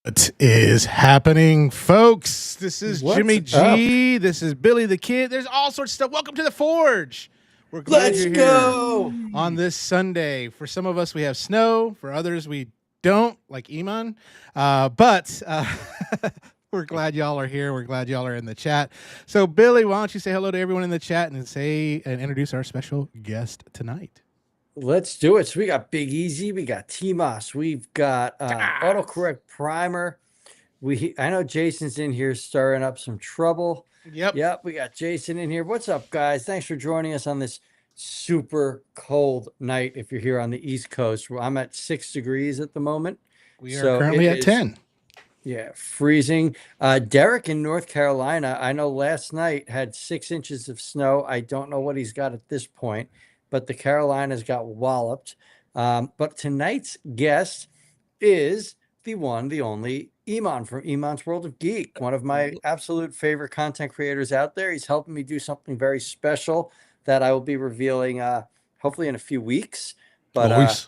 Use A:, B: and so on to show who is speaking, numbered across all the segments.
A: What is happening, folks? This is Jimmy G. This is Billy the Kid. There's all sorts of stuff. Welcome to the Forge. We're glad you're here on this Sunday. For some of us, we have snow. For others, we don't, like Eman. But we're glad y'all are here. We're glad y'all are in the chat. So, Billy, why don't you say hello to everyone in the chat and introduce our special guest tonight?
B: Let's do it. So we got Big Easy, we got T-Moss, we've got autocorrect primer. I know Jason's in here stirring up some trouble. Yep, we got Jason in here. What's up, guys? Thanks for joining us on this super cold night. If you're here on the East Coast, I'm at 6 degrees at the moment.
A: We are currently at 10.
B: Yeah, freezing. Derek in North Carolina, I know last night had 6 inches of snow. I don't know what he's got at this point, but the Carolinas got walloped. But tonight's guest is the one, the only Eman from Eman's World of Geek, one of my absolute favorite content creators out there. He's helping me do something very special that I will be revealing hopefully in a few weeks. But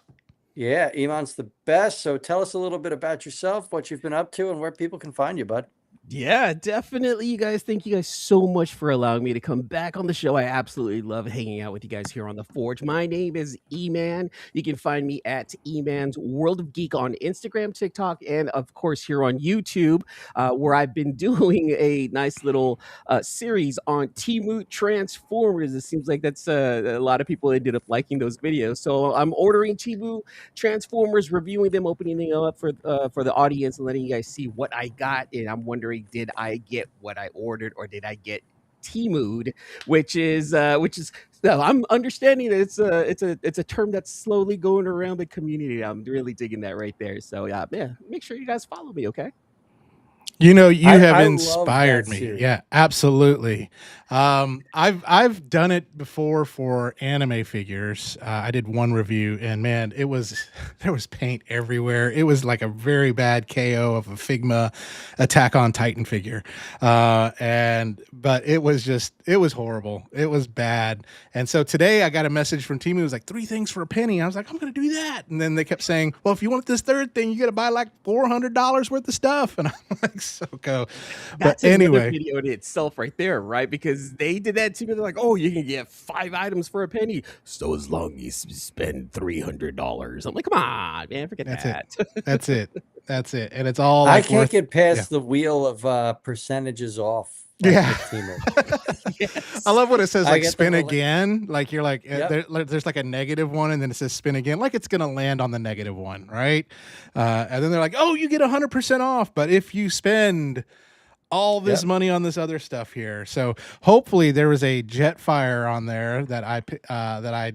B: yeah, Eman's the best. So tell us a little bit about yourself, what you've been up to, and where people can find you, bud.
C: Yeah, definitely. You guys, thank you guys so much for allowing me to come back on the show. I absolutely love hanging out with you guys here on the Forge. My name is Eman. You can find me at Eman's World of Geek on Instagram, TikTok, and of course here on YouTube, where I've been doing a nice little series on Temu Transformers. It seems like that's a lot of people ended up liking those videos. So I'm ordering Temu Transformers, reviewing them, opening them up for the audience, and letting you guys see what I got. And I'm wondering, did I get what I ordered, or did I get Temu'd, which is I'm understanding that it's a term that's slowly going around the community. I'm really digging that right there. So yeah, make sure you guys follow me, okay?
A: You know, you have inspired me. Yeah, absolutely. I've done it before for anime figures. I did one review, and man, there was paint everywhere. It was like a very bad KO of a Figma Attack on Titan figure, but it was horrible. It was bad. And so today I got a message from Temu. It was like 3 things for a penny. I was like, I'm going to do that. And then they kept saying, well, if you want this third thing, you got to buy like $400 worth of stuff. And I'm like, so go.
C: That's anyway, video in itself right there, right? Because they did that to me. They're like, oh, you can get 5 items for a penny. So as long as you spend $300. I'm like, come on, man, forget that.
A: That's it. And it's all
B: I can't get past the wheel of percentages off.
A: Yes. I love what it says, like spin again. Like you're like, there's like a negative one, and then it says spin again, like it's gonna land on the negative one, right? And then they're like, oh, you get 100% off, but if you spend all this money on this other stuff here. So hopefully there was a Jetfire on there that I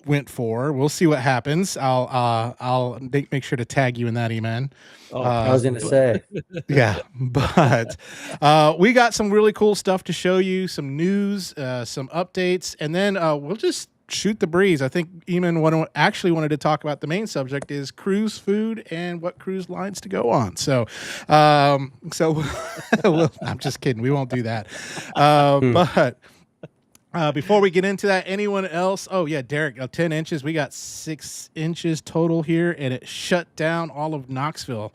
A: went for. We'll see what happens. I'll make sure to tag you in that, Eman.
B: I was gonna say,
A: yeah, but we got some really cool stuff to show you, some news, some updates, and then we'll just shoot the breeze. I think Eman actually wanted to talk about the main subject is cruise food and what cruise lines to go on. So I'm just kidding. We won't do that. But before we get into that, anyone else? Oh yeah, Derek, 10 inches. We got 6 inches total here, and it shut down all of Knoxville,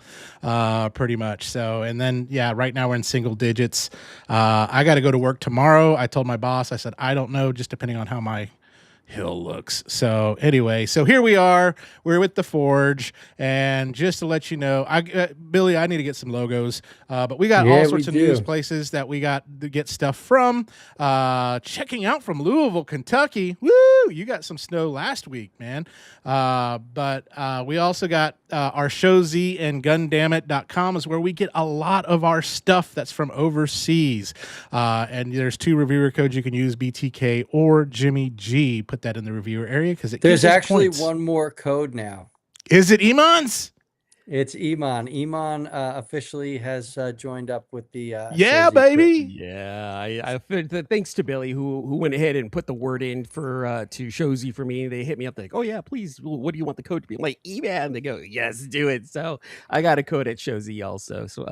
A: pretty much. So, and then right now we're in single digits. I got to go to work tomorrow. I told my boss, I said, I don't know, just depending on how my Hill looks. So anyway, so here we are. We're with the Forge, and just to let you know, Billy, I need to get some logos, but we got all sorts of news places that we got to get stuff from. Checking out from Louisville, Kentucky. Woo! You got some snow last week, man. But we also got our show Z and Gundamit.com is where we get a lot of our stuff that's from overseas. And there's 2 reviewer codes you can use, BTK or Jimmy G. Put that in the reviewer area because
B: there's actually one more code now.
A: Is it Eman's?
B: It's Eman. Eman officially has joined up with the
A: yeah, baby.
C: Yeah, thanks to Billy who went ahead and put the word in for to Shozy for me. They hit me up like, oh yeah, please. What do you want the code to be? I'm like, Eman. They go, yes, do it. So I got a code at Shozy also. So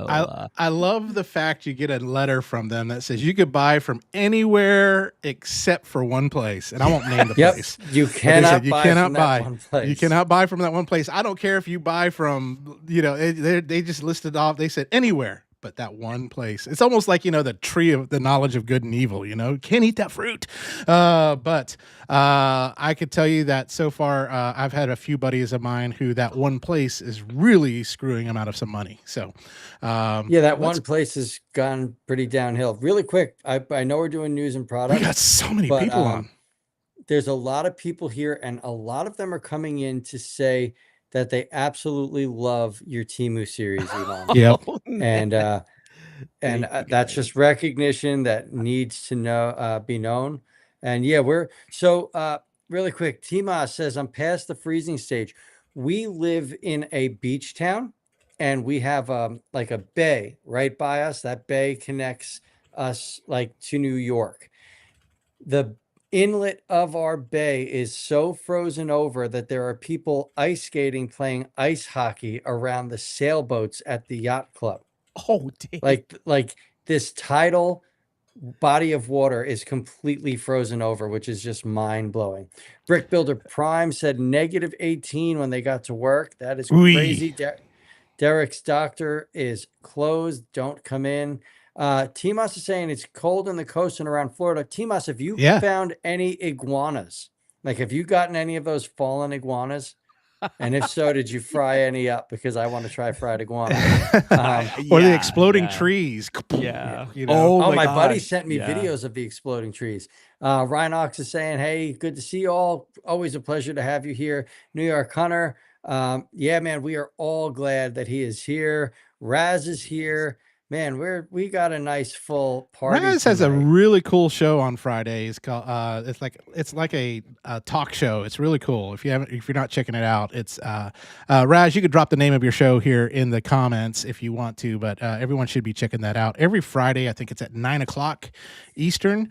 A: I love the fact you get a letter from them that says you could buy from anywhere except for one place, and I won't name the place.
B: You cannot buy from that one place.
A: You cannot buy from that one place. I don't care if you buy from. They just listed off. They said anywhere but that one place. It's almost like the tree of the knowledge of good and evil. Can't eat that fruit. But I could tell you that so far I've had a few buddies of mine who that one place is really screwing them out of some money. So
B: that one place has gone pretty downhill. Really quick, I know we're doing news and products.
A: We got so many people on.
B: There's a lot of people here, and a lot of them are coming in to say that they absolutely love your Temu series, Eman.
A: Yep.
B: And that's just recognition that needs to be known. And we're so really quick. Tima says, I'm past the freezing stage. We live in a beach town, and we have like a bay right by us. That bay connects us like to New York. The inlet of our bay is so frozen over that there are people ice skating, playing ice hockey around the sailboats at the yacht club.
C: Oh, damn.
B: Like this tidal body of water is completely frozen over, which is just mind blowing. Brick Builder Prime said -18 when they got to work. That is crazy. Derek's doctor is closed. Don't come in. Timas is saying it's cold on the coast and around Florida. Timas, have you found any iguanas? Like, have you gotten any of those fallen iguanas? And if so, did you fry any up? Because I want to try fried iguana.
A: Or the exploding trees.
C: Yeah.
B: Oh, my buddy sent me videos of the exploding trees. Ryan Ox is saying, hey, good to see you all. Always a pleasure to have you here. New York Hunter. Man, we are all glad that he is here. Raz is here. Man, we got a nice full party.
A: Raz has a really cool show on Fridays called it's like a talk show. It's really cool. If you're not checking it out, it's Raz. You could drop the name of your show here in the comments if you want to, but everyone should be checking that out every Friday. I think it's at 9:00 Eastern.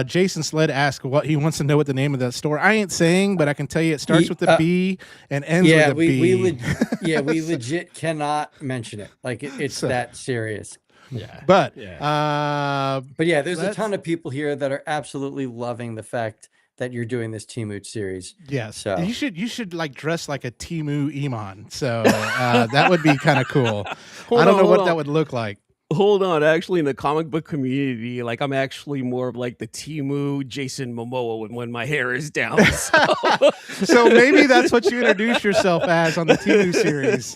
A: Jason Sled asked what he wants to know what the name of the store. I ain't saying, but I can tell you it starts with a B and ends with a B.
B: We legit cannot mention it. Like it's that serious.
A: Yeah.
B: But there's a ton of people here that are absolutely loving the fact that you're doing this Temu series.
A: Yes. So you should like dress like a Temu Eman. So that would be kind of cool. I don't know what that would look like.
C: Hold on, actually, in the comic book community, like I'm actually more of like the Temu Jason Momoa when my hair is down.
A: So maybe that's what you introduce yourself as on the Temu series,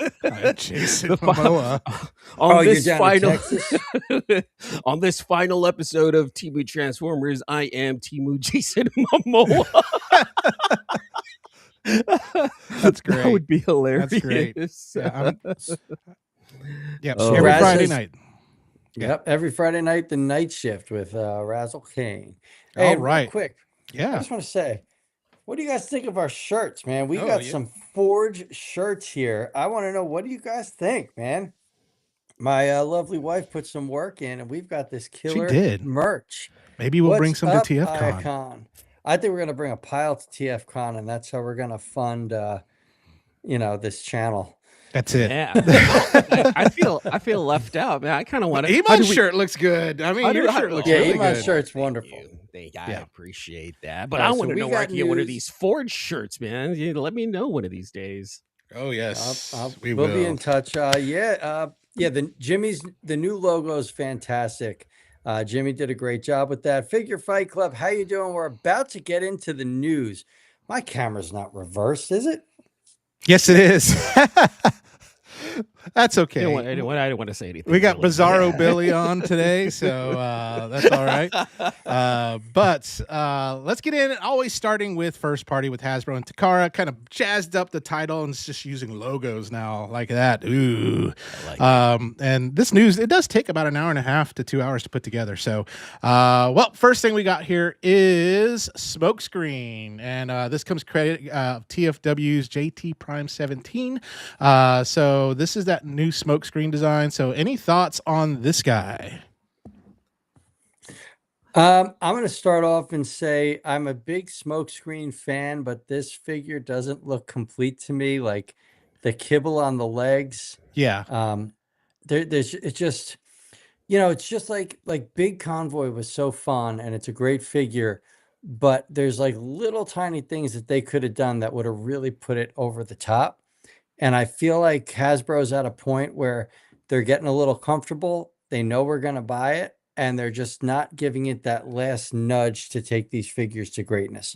A: Jason Momoa.
C: On this final episode of Temu Transformers, I am Temu Jason Momoa.
A: That's great.
C: That would be hilarious.
A: That's great. Yeah,
B: every
A: Friday night.
B: Yep, every Friday night, the night shift with Razzle King.
A: Hey, all right.
B: Real quick.
A: Yeah.
B: I just want to say, what do you guys think of our shirts, man? We got some Forge shirts here. I want to know, what do you guys think, man? My lovely wife put some work in, and we've got this killer merch.
A: Maybe we'll bring some to TFCon.
B: I think we're going to bring a pile to TFCon, and that's how we're going to fund, this channel.
A: That's it.
C: Yeah. I feel left out, man. I kind of want to.
A: Eman's shirt looks good. I mean, your shirt looks really good.
B: Eman's shirt's wonderful.
C: I appreciate that. But I want to know where I can get one of these Forge shirts, man. Let me know one of these days.
A: Oh, yes.
B: We'll be in touch. The new logo is fantastic. Jimmy did a great job with that. Figure Fight Club, how you doing? We're about to get into the news. My camera's not reversed, is it?
A: Yes, it is. That's okay.
C: I didn't want to say anything.
A: We got
C: really.
A: Bizarro
C: Yeah.
A: Billy on today, so that's all right. But let's get in. Always starting with first party with Hasbro and Takara. Kind of jazzed up the title and it's just using logos now like that. Ooh. And this news, it does take about an hour and a half to 2 hours to put together. So, well, first thing we got here is Smokescreen. And this comes credit TFW's JT Prime 17. So this is that new Smokescreen design. So any thoughts on this guy?
B: I'm going to start off and say I'm a big Smokescreen fan, but this figure doesn't look complete to me. Like the kibble on the legs.
A: Yeah.
B: There's it's just, it's just like Big Convoy was so fun and it's a great figure, but there's like little tiny things that they could have done that would have really put it over the top. And I feel like Hasbro's at a point where they're getting a little comfortable. They know we're going to buy it, and they're just not giving it that last nudge to take these figures to greatness.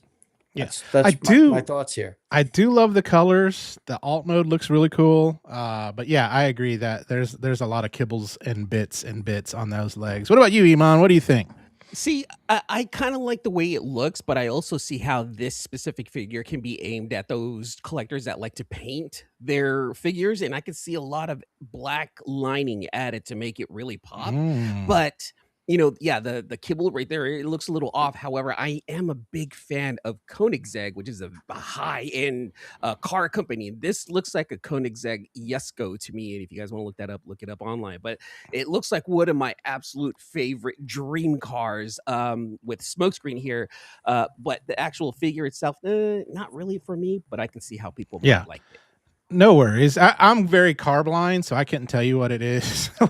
A: Yes,
B: That's my thoughts here.
A: I do love the colors. The alt mode looks really cool. But yeah, I agree that there's a lot of kibbles and bits on those legs. What about you, Eman? What do you think?
C: See, I kind of like the way it looks, but I also see how this specific figure can be aimed at those collectors that like to paint their figures, and I could see a lot of black lining added to make it really pop. But yeah, the kibble right there, it looks a little off. However, I am a big fan of Koenigsegg, which is a high-end car company. This looks like a Koenigsegg Jesko to me. And if you guys want to look that up, look it up online. But it looks like one of my absolute favorite dream cars with Smokescreen here. But the actual figure itself, not really for me, but I can see how people might like it.
A: No worries. I'm very car blind, so I couldn't tell you what it is.
B: I'm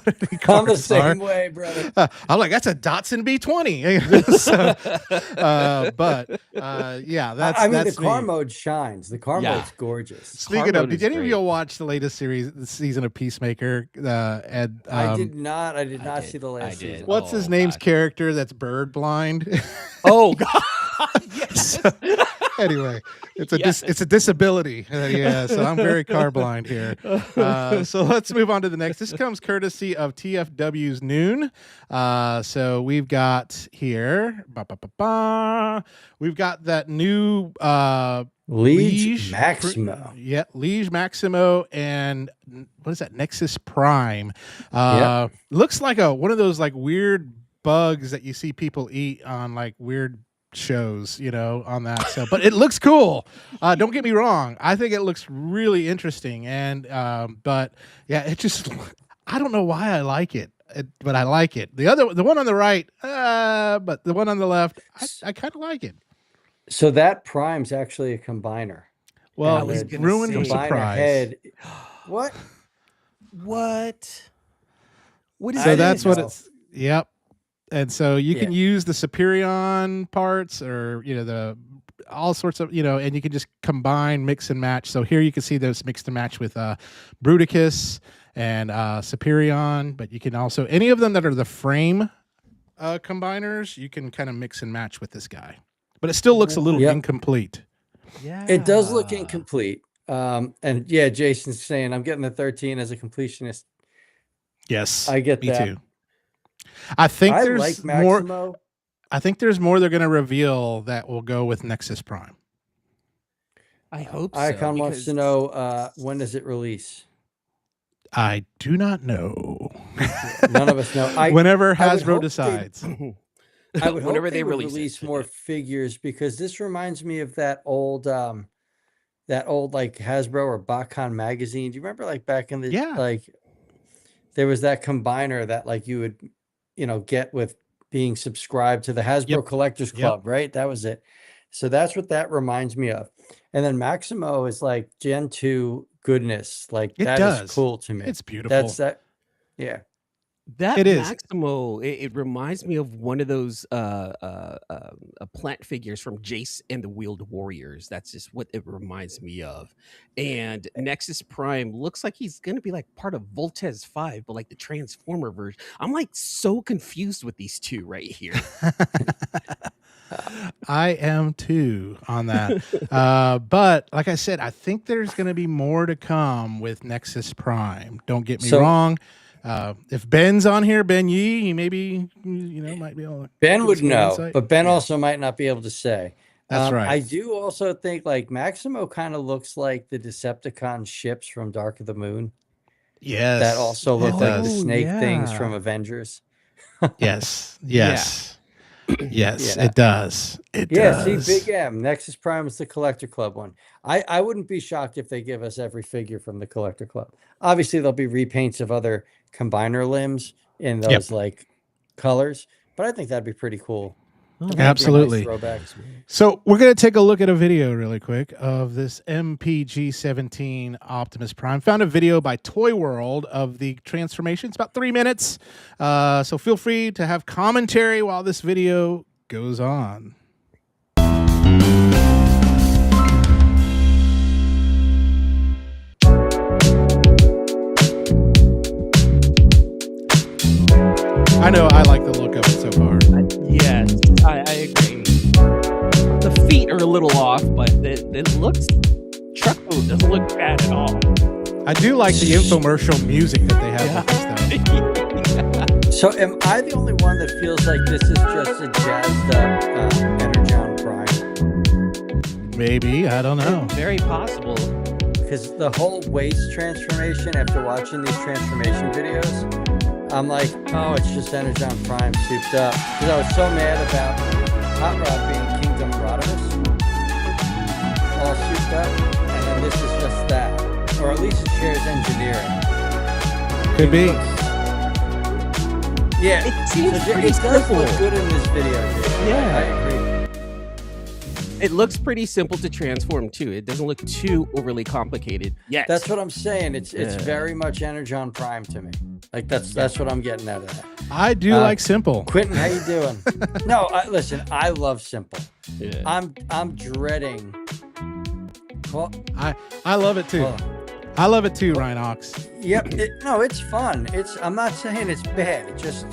B: the same way, brother.
A: I'm like, that's a Datsun B20. Yeah, that's.
B: I mean,
A: that's
B: the car
A: me.
B: mode shines. The car mode's gorgeous.
A: Speaking of, did any of you watch the latest season of Peacemaker? Ed,
B: I did not. I did not see the last season.
A: What's his name's character that's bird blind?
C: Oh God. Yes.
A: Anyway, it's a disability. So I'm very car blind here. So let's move on to the next. This comes courtesy of TFW's Noon. So we've got here. We've got that new
B: Liege Maximo.
A: Liege Maximo, and what is that? Nexus Prime. Looks like one of those like weird bugs that you see people eat on like weird shows, on that. So, but it looks cool. Don't get me wrong. I think it looks really interesting. And, but yeah, it just, I don't know why I like it, but I like it. The one on the right, but the one on the left, I kind of like it.
B: So that Prime's actually a combiner.
A: Well, he's ruined the surprise.
B: Head. What?
C: What is
A: so
C: that?
A: That's what it's, yep. And so you can use the Superion parts or, all sorts of, and you can just combine, mix and match. So here you can see those mixed and match with Bruticus and Superion, but you can also, any of them that are the frame combiners, you can kind of mix and match with this guy. But it still looks a little incomplete.
B: Yeah. It does look incomplete. And yeah, Jason's saying I'm getting the 13 as a completionist.
A: Yes.
B: I get that.
A: Me too. I think there's
B: like
A: more. I think there's more they're going to reveal that will go with Nexus Prime.
C: I hope so.
B: Icon wants to know when does it release?
A: I do not know.
B: None of us know.
A: Whenever Hasbro decides.
B: I would whenever they release more figures, because this reminds me of that old like Hasbro or Bakkan magazine. Do you remember like back in the like there was that combiner that like you would get with being subscribed to the Hasbro Collectors Club, right? That was it. So that's what that reminds me of. And then Maximo is like Gen 2 goodness. Like that is cool to me.
A: It's beautiful.
B: That's that. Yeah.
C: That
A: It is.
C: Maximo, it reminds me of one of those plant figures from Jace and the Wheeled Warriors. That's just what it reminds me of. And Nexus Prime looks like he's gonna be like part of Voltes 5, but like the Transformer version. I'm like so confused with these two right here.
A: I am too on that. But like I said, I think there's going to be more to come with Nexus Prime. Don't get me wrong. If Ben's on here, Ben Yee, he maybe, might be able to.
B: Ben would know,
A: insight.
B: but Ben also might not be able to say.
A: That's right.
B: I do also think like Maximo kind of looks like the Decepticon ships from Dark of the Moon.
A: Yes.
B: That also look like the snake things
C: yeah.
B: from Avengers.
A: Yes. Yes. Yes,
B: Yeah.
A: it does. It
B: Yeah,
A: does.
B: see, Big M, Nexus Prime is the Collector Club one. I wouldn't be shocked if they give us every figure from the Collector Club. Obviously, there'll be repaints of other combiner limbs in those like colors, but I think that'd be pretty cool.
A: Absolutely.
B: Throwback.
A: So we're going to take a look at a video really quick of this MPG-17 Optimus Prime. Found a video by Toy World of the transformation. It's about 3 minutes. So feel free to have commentary while this video goes on. I know I like the look of it so far.
C: Yes, I agree. The feet are a little off, but it looks truck move doesn't look bad at all.
A: I do like the infomercial music that they have with this stuff.
B: So am I the only one that feels like this is just a jazzed up Energon Prime?
A: Maybe, I don't know.
C: Very possible.
B: Because the whole waist transformation, after watching these transformation videos, I'm like, oh, it's just Energon Prime souped up. Because I was so mad about Hot Rod being Kingdom Rodimus, all souped up, and then this is just that. Or at least it shares engineering.
A: Could be.
B: Yeah,
C: It seems
B: so
C: pretty
B: it does
C: simple.
B: look good in this video. Dude.
C: Yeah.
B: I agree.
C: It looks pretty simple to transform too. It doesn't look too overly complicated. Yes.
B: That's what I'm saying. It's very much Energon Prime to me. Like that's what I'm getting out of that.
A: I do like simple.
B: Quentin, how you doing? No, listen, I love simple.
C: Yeah.
B: I'm dreading. Well,
A: I love it too.
B: oh,
A: I love it too, Ryan Ox.
B: yep. No, it's fun. I'm not saying it's bad. It just,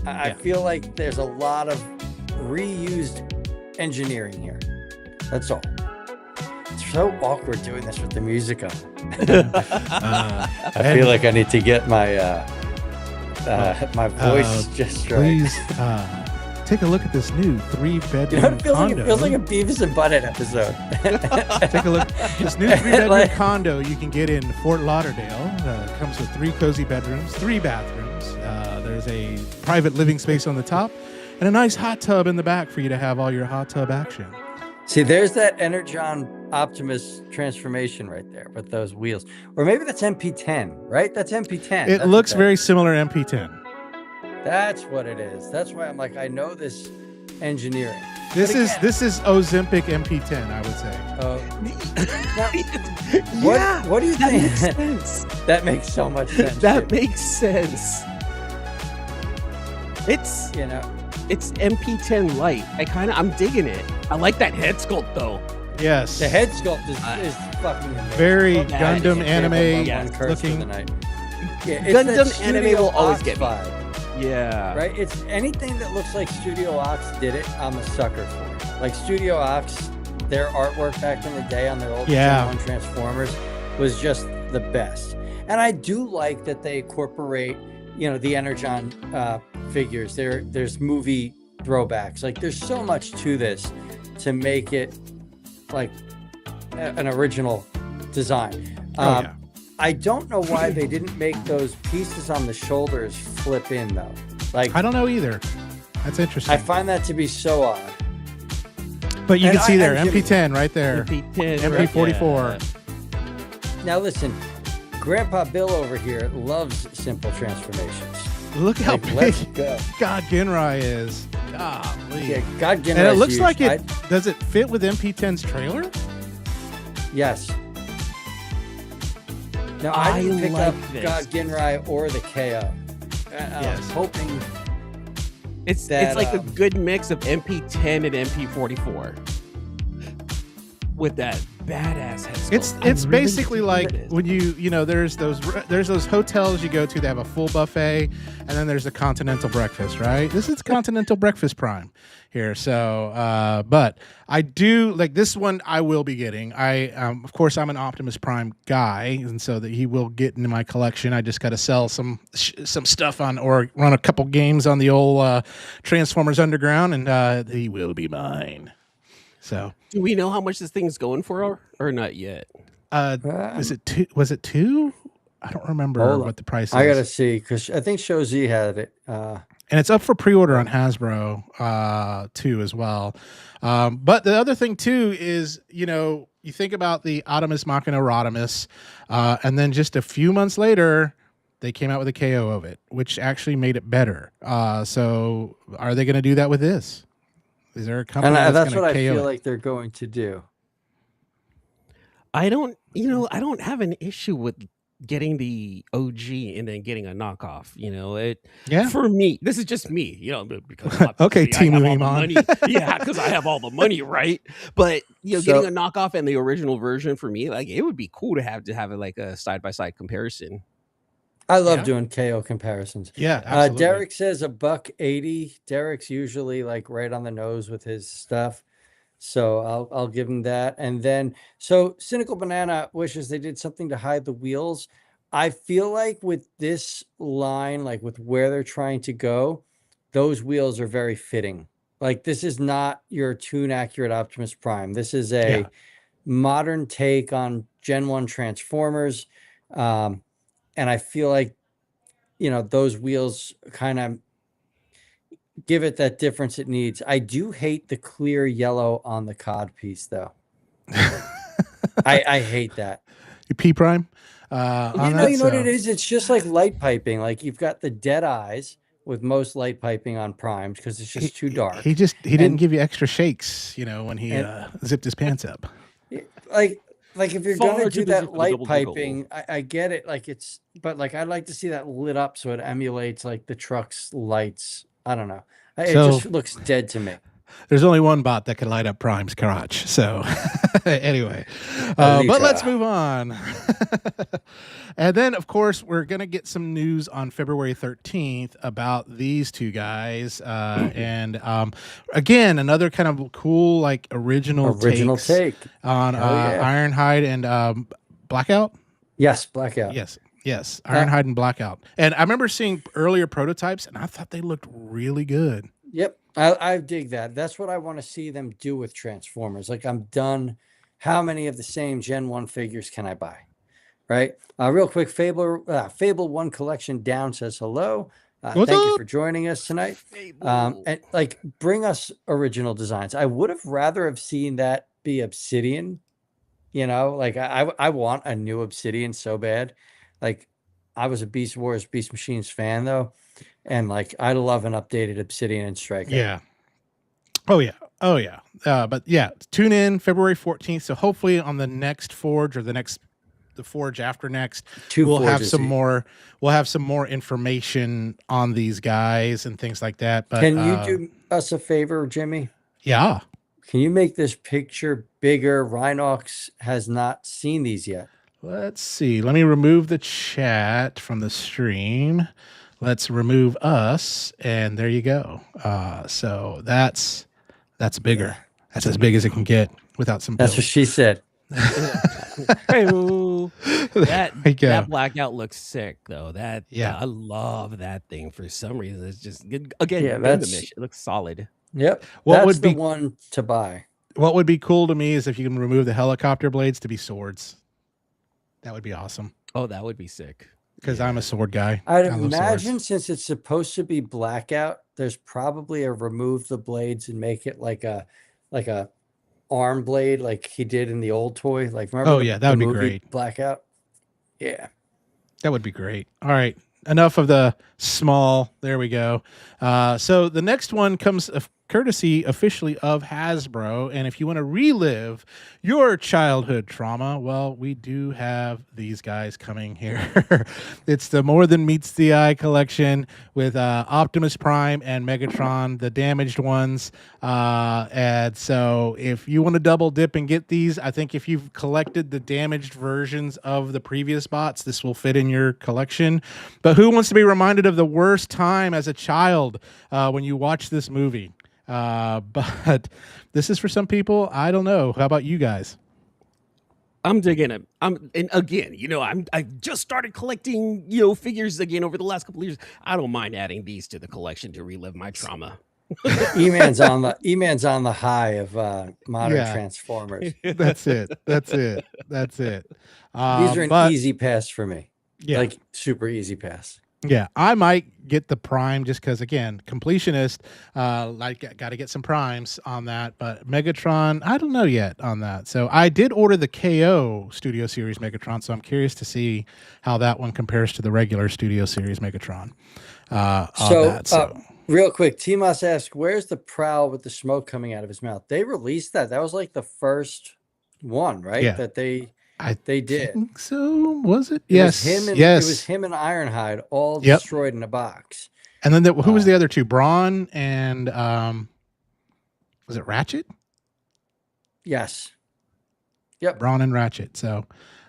B: I feel like there's a lot of reused engineering here. That's all. It's so awkward doing this with the music on. I feel like I need to get my my voice just right.
A: Please take a look at this new 3-bedroom
B: You know what it feels like?
A: condo.
B: It feels like a Beavis and Butthead episode.
A: Take a look. This new 3-bedroom
B: Like-
A: condo you can get in Fort Lauderdale. Comes with 3 cozy bedrooms, 3 bathrooms. There's a private living space on the top and a nice hot tub in the back for you to have all your hot tub action.
B: See, there's that Energon Optimus transformation right there with those wheels. Or maybe that's MP10, right? That's MP10.
A: It
B: That's
A: looks
B: what
A: very similar to MP10.
B: That's what it is. That's why I'm like, I know this engineering.
A: This
B: But
A: is
B: again-
A: Ozempic MP10, I would say.
B: What do you
C: That
B: think?
C: makes sense.
B: That makes so much sense.
C: That
B: dude.
C: makes sense. It's
B: It's
C: MP10 light. I'm digging it. I like that head sculpt though.
A: Yes.
B: the head sculpt is fucking amazing.
A: Very
C: Well, that
A: Gundam
B: Example
A: anime
B: of one curse for
A: looking.
B: the night. Yeah, it's
C: Gundam
B: that
C: anime
B: Studio
C: will always
B: Ox
C: get me.
B: vibe.
C: Yeah.
B: Right? It's anything that looks like Studio Ox did it, I'm a sucker for. Like Studio Ox, their artwork back in the day on their old
A: Yeah.
B: Gen 1 Transformers was just the best. And I do like that they incorporate, the Energon figures. There's movie throwbacks. Like there's so much to this to make it like an original design.
A: Yeah.
B: I don't know why they didn't make those pieces on the shoulders flip in though. Like
A: I don't know either. That's interesting.
B: I find that to be so odd.
A: But you
B: And
A: can see there,
B: and Jimmy-
A: MP10 right there.
C: MP10.
A: MP44.
B: Now listen, Grandpa Bill over here loves simple transformations.
A: Look how
B: Like, let's
A: big
B: go.
A: God Ginrai is. Golly.
B: Yeah, God give
A: And it looks like it. Does it fit with MP10's trailer?
B: Yes. No, I didn't pick
C: like
B: up
C: this.
B: God Ginrai or the KO. I was hoping
C: It's
B: that,
C: like a good mix of MP10 and MP44 with that badass head sculpt.
A: It's
C: I'm really
A: basically
C: digging
A: like
C: this.
A: when you know there's those hotels you go to that have a full buffet, and then there's a continental breakfast, right? This is continental breakfast prime here. So, but I do like this one. I will be getting. Of course, I'm an Optimus Prime guy, and so that he will get into my collection. I just got to sell some stuff on or run a couple games on the old Transformers Underground, and he will be mine. So.
C: Do we know how much this thing's going for or not yet?
A: Was it two? Was it two? I don't remember
B: Hold on.
A: what the price is.
B: I gotta see because I think Show Z had it.
A: And it's up for pre-order on Hasbro too as well. But the other thing too is you think about the Optimus Machina Rodimus, and then just a few months later they came out with a KO of it, which actually made it better. So are they going to do that with this? Is there a company
B: that's what I
A: KO
B: feel
A: it?
B: like they're going to do.
C: I don't have an issue with getting the OG and then getting a knockoff.
A: Yeah.
C: For me, this is just me. Because
A: Okay,
C: obviously I have
A: Team
C: all the
A: Eman.
C: money. Yeah, because I have all the money, right? But
B: So-
C: getting a knockoff and the original version for me, like it would be cool to have it like a side by side comparison.
B: I love
A: Yeah.
B: doing KO comparisons.
A: Yeah, absolutely.
B: Derek says $180. Derek's usually like right on the nose with his stuff. So I'll give him that. And then so Cynical Banana wishes they did something to hide the wheels. I feel like with this line, like with where they're trying to go, those wheels are very fitting. Like this is not your tune accurate Optimus Prime. This is a
A: Yeah.
B: modern take on Gen 1 Transformers. And I feel like, those wheels kind of give it that difference it needs. I do hate the clear yellow on the cod piece, though. I hate that.
A: P Prime.
B: You know what it is? It's just like light piping. Like you've got the dead eyes with most light piping on primes because it's just too dark.
A: He didn't give you extra shakes, when he zipped his pants up.
B: Like if you're
C: Far
B: gonna
C: to
B: do
C: the
B: that
C: zip of the
B: light
C: double diggle.
B: piping, I get it. But I'd like to see that lit up so it emulates like the truck's lights. I don't know. It just looks dead to me.
A: There's only one bot that can light up Prime's crotch. So anyway, but let's move on. And then, of course, we're going to get some news on February 13th about these two guys. And again, another kind of cool, like original take on Ironhide and Blackout.
B: Yes, Blackout.
A: Yes. Ironhide and Blackout. And I remember seeing earlier prototypes, and I thought they looked really good.
B: Yep. I dig that. That's what I want to see them do with Transformers. Like I'm done. How many of the same Gen 1 figures can I buy? Right. Real quick, Fable 1 Collection Down says hello. Thank you for joining us tonight. And like bring us original designs. I would have rather have seen that be Obsidian. Like I want a new Obsidian so bad. Like I was a Beast Wars, Beast Machines fan though. And like, I love an updated Obsidian and Striker.
A: Yeah. Oh yeah. But yeah, tune in February 14th. So hopefully on the next Forge or the Forge after next, we'll have some more information on these guys and things like that. But
B: can you do us a favor, Jimmy?
A: Yeah.
B: Can you make this picture bigger? Rhinox has not seen these yet.
A: Let's see. Let me remove the chat from the stream. Let's remove us, and there you go. So that's bigger. That's as big as it can get without some
B: That's
A: build.
B: what she said.
C: That Blackout looks sick though. I love that thing for some reason. It's just good. Again, it looks solid.
B: Yep. That's the one to buy.
A: What would be cool to me is if you can remove the helicopter blades to be swords. That would be awesome.
C: Oh, that would be sick.
A: Because I'm a sword guy.
B: I'd imagine since it's supposed to be Blackout, there's probably a remove the blades and make it like a arm blade like he did in the old toy. Like remember
A: that would be great.
B: Blackout. Yeah.
A: That would be great. All right. Enough of the small. There we go. So the next one comes, of courtesy officially of Hasbro. And if you want to relive your childhood trauma, well, we do have these guys coming here. It's the More Than Meets the Eye collection with Optimus Prime and Megatron, the damaged ones. And so if you want to double dip and get these, I think if you've collected the damaged versions of the previous bots, this will fit in your collection. But who wants to be reminded of the worst time as a child when you watch this movie? But this is for some people. I don't know. How about you guys?
C: I'm digging it. And again, I just started collecting, figures again over the last couple of years. I don't mind adding these to the collection to relive my trauma.
B: E-Man's on the high of modern Transformers.
A: That's it. These
B: These are an easy pass for me.
A: Yeah.
B: Like super easy pass.
A: Yeah, I might get the Prime just because, again, completionist. Got to get some Primes on that. But Megatron, I don't know yet on that. So I did order the KO Studio Series Megatron, so I'm curious to see how that one compares to the regular Studio Series Megatron.
B: Real quick, T-Moss asked, where's the Prowl with the smoke coming out of his mouth? They released that. That was like the first one, right?
A: Yeah.
B: That they did.
A: Think so, was it?
B: It
A: Yes.
B: It was him and Ironhide all destroyed in a box.
A: And then who was the other two? Brawn and was it Ratchet?
B: Yes. Yep.
A: Brawn and Ratchet. So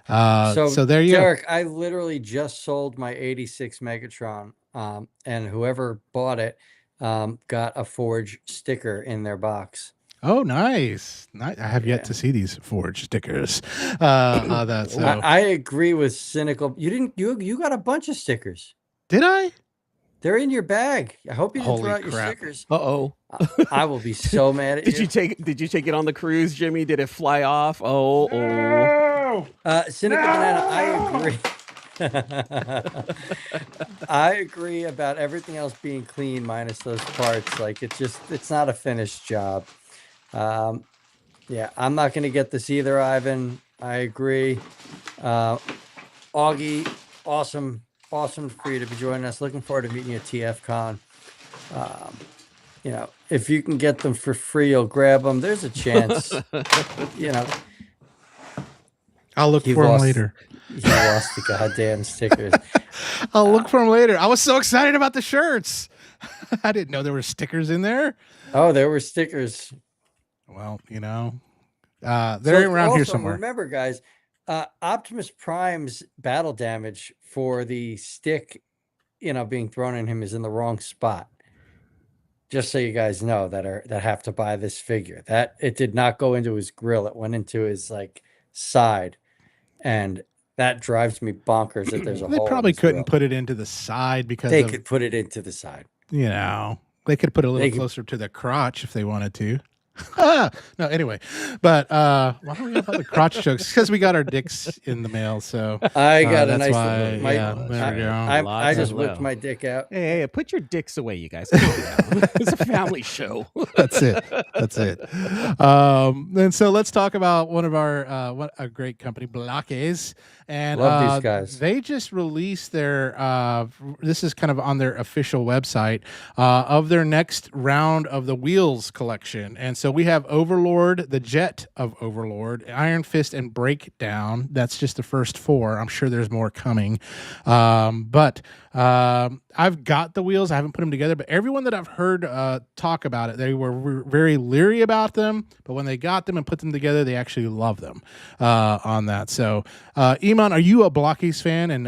A: there you
B: Derek, I literally just sold my 86 Megatron. And whoever bought it got a Forge sticker in their box.
A: Oh, nice. I have yet to see these Forge stickers.
B: I agree with Cynical. You got a bunch of stickers.
A: Did I?
B: They're in your bag. I hope you didn't throw out your stickers.
C: Uh-oh.
B: I will be so mad at you.
C: Did you take it on the cruise, Jimmy? Did it fly off? Oh.
B: Cynical Banana, I agree. I agree about everything else being clean minus those parts. Like it's not a finished job. Yeah, I'm not going to get this either, Ivan. I agree. Augie, awesome for you to be joining us. Looking forward to meeting you at TFCon. If you can get them for free, you'll grab them. There's a chance.
A: I'll look for them later.
B: He lost the goddamn stickers.
A: I'll look for them later. I was so excited about the shirts. I didn't know there were stickers in there.
B: Oh, there were stickers.
A: Well, they're around here somewhere.
B: Remember, guys, Optimus Prime's battle damage for the stick, being thrown at him is in the wrong spot. Just so you guys know that have to buy this figure. That it did not go into his grill. It went into his side, and that drives me bonkers that there's a hole.
A: They probably couldn't put it into the side because
B: they could put it into the side.
A: They could put it a little closer to the crotch if they wanted to. No, anyway, but why don't we have other crotch jokes? Because we got our dicks in the mail, so
B: I got a
A: that's
B: nice.
A: There we go.
B: I just whipped my dick out.
C: Hey, put your dicks away, you guys. Calm down. It's a family show.
A: That's it. And so let's talk about one of a great company, Blockes. And
B: love these guys.
A: They just released their this is kind of on their official website of their next round of the Wheels collection. And so we have Overlord, the Jet of Overlord, Iron Fist, and Breakdown. That's just the first 4. I'm sure there's more coming. But I've got the Wheels. I haven't put them together, but everyone that I've heard talk about it, they were very leery about them. But when they got them and put them together, they actually love them on that. So, Eman, are you a Blockies fan? And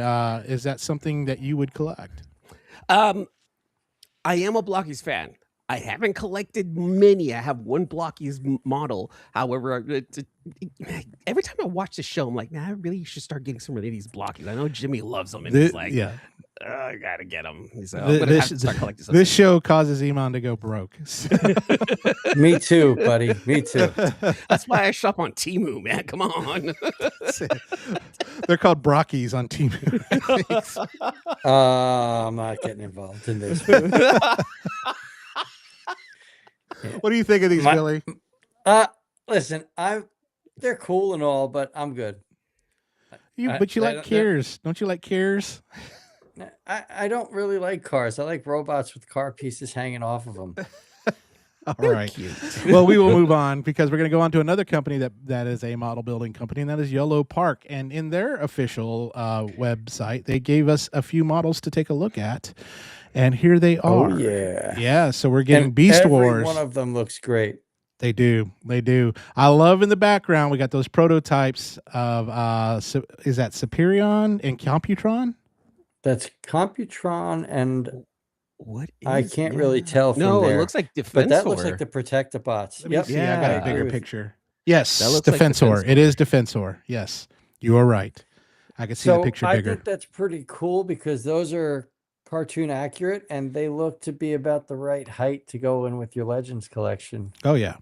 A: is that something that you would collect?
C: I am a Blockies fan. I haven't collected many. I have one Blockies model. However, every time I watch the show, I'm like, man, I really should start getting some of these Blockies. I know Jimmy loves them, and he's like, I gotta get them. So I'm gonna have to start collecting some.
A: This show causes Eman to go broke.
B: Me too, buddy. Me too.
C: That's why I shop on Temu, man. Come on.
A: They're called Brockies on Temu.
B: I'm not getting involved in this.
A: What do you think of these, Billy?
B: Listen, they're cool and all, but I'm good.
A: But you like Cars. Don't you like Cars?
B: I don't really like cars. I like robots with car pieces hanging off of them.
A: All
C: They're
A: right.
C: cute.
A: Well, we will move on because we're going to go on to another company that is a model building company, and that is Yellow Park. And in their official website, they gave us a few models to take a look at, and here they
B: Oh
A: are.
B: yeah.
A: Yeah. So we're getting
B: And
A: Beast
B: every
A: Wars.
B: one of them looks great.
A: They do. They do. I love in the background, we got those prototypes of, is that Superion and Computron?
B: That's Computron, and
C: What
B: I
C: is?
B: can't really tell from
C: No, it
B: there.
C: looks like Defensor.
B: But that looks like the Protectobots.
A: Let me
B: Yep.
A: see. I got a
C: Yeah.
A: bigger
B: agree with you.
A: picture. Yes,
C: That looks like
A: Defensor. It
C: Defensor.
A: is Defensor. Yes, you are right. I can see the
B: So
A: picture
B: I
A: bigger.
B: think that's pretty cool because those are cartoon accurate and they look to be about the right height to go in with your Legends collection.
A: Oh yeah.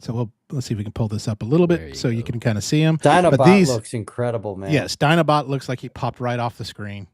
A: So let's see if we can pull this up a little
C: There
A: bit
C: you
A: so you
C: go.
A: can kind of see them.
B: Dinobot
A: But these,
B: looks incredible, man.
A: yes, Dinobot looks like he popped right off the screen.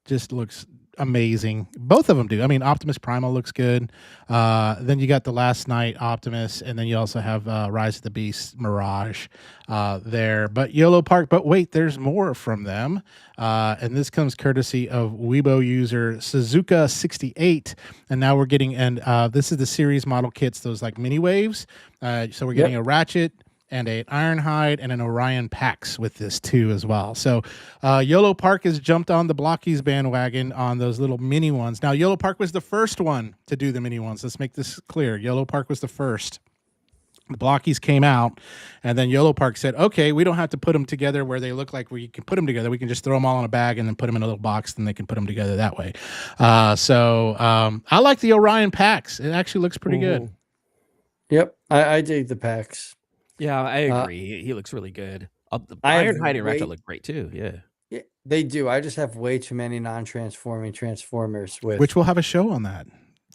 A: Just looks amazing. Both of them do. I mean, Optimus Primal looks good. Then you got the Last Night Optimus, and then you also have Rise of the Beast Mirage there. But Yellow Park. But wait, there's more from them, and this comes courtesy of Weibo user Suzuka68. And now we're getting, and this is the series model kits, those like mini waves. So we're getting a Ratchet and an Ironhide and an Orion Pax with this too as well. So Yellow Park has jumped on the Blockies bandwagon on those little mini ones. Now, Yellow Park was the first one to do the mini ones. Let's make this clear. Yellow Park was the first. The Blockies came out, and then Yellow Park said, okay, we don't have to put them together where they look like we can put them together. We can just throw them all in a bag and then put them in a little box, and they can put them together that way. So I like the Orion Pax. It actually looks pretty good.
B: Yep. I dig the packs.
C: Yeah, I agree. He looks really good. The
B: I have
C: Ironhide and Ratchet
B: way-
C: look great too. Yeah.
B: Yeah, they do. I just have way too many non-transforming Transformers with
A: Which we'll have a show on that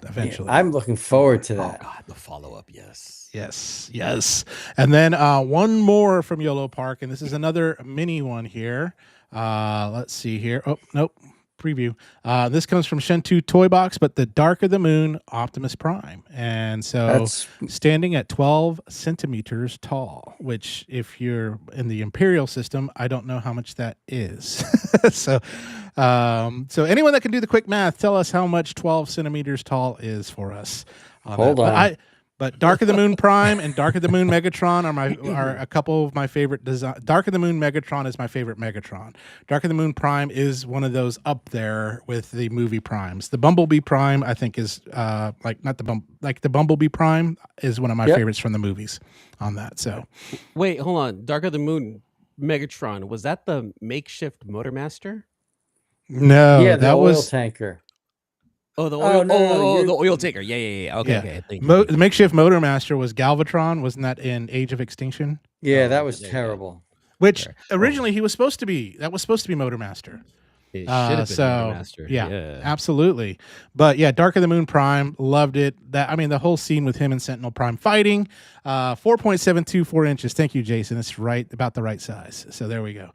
A: eventually.
B: I'm looking forward to
C: Oh
B: that.
C: God, the follow-up, yes.
A: Yes. And then one more from Yellow Park, and this is another mini one here. Let's see here. Oh, nope. Preview. This comes from Shentu Toy Box, but the Dark of the Moon Optimus Prime. And so
B: That's
A: standing at 12 centimeters tall, which if you're in the Imperial system, I don't know how much that is. So anyone that can do the quick math, tell us how much 12 centimeters tall is for us.
B: Hold on.
A: But Dark of the Moon Prime and Dark of the Moon Megatron are a couple of my favorite design. Dark of the Moon Megatron is my favorite Megatron. Dark of the Moon Prime is one of those up there with the movie primes. The Bumblebee Prime, I think, is the Bumblebee Prime is one of my favorites from the movies on that. So
C: Wait, hold on. Dark of the Moon Megatron, was that the makeshift Motormaster?
A: no,
B: yeah, the
A: that
B: oil
A: was
B: tanker.
C: Oh, the oil.
B: no,
C: The oil taker. Yeah. Okay. Thank you.
A: The makeshift Motormaster was Galvatron. Wasn't that in Age of Extinction?
B: Yeah, that was
C: there you go.
B: terrible.
A: Which originally he was supposed to be. That was supposed to be Motormaster.
C: It should have been
A: So
C: Motormaster.
A: yeah, absolutely. But yeah, Dark of the Moon Prime, loved it. The whole scene with him and Sentinel Prime fighting, 4.724 inches. Thank you, Jason. It's right about the right size. So there we go.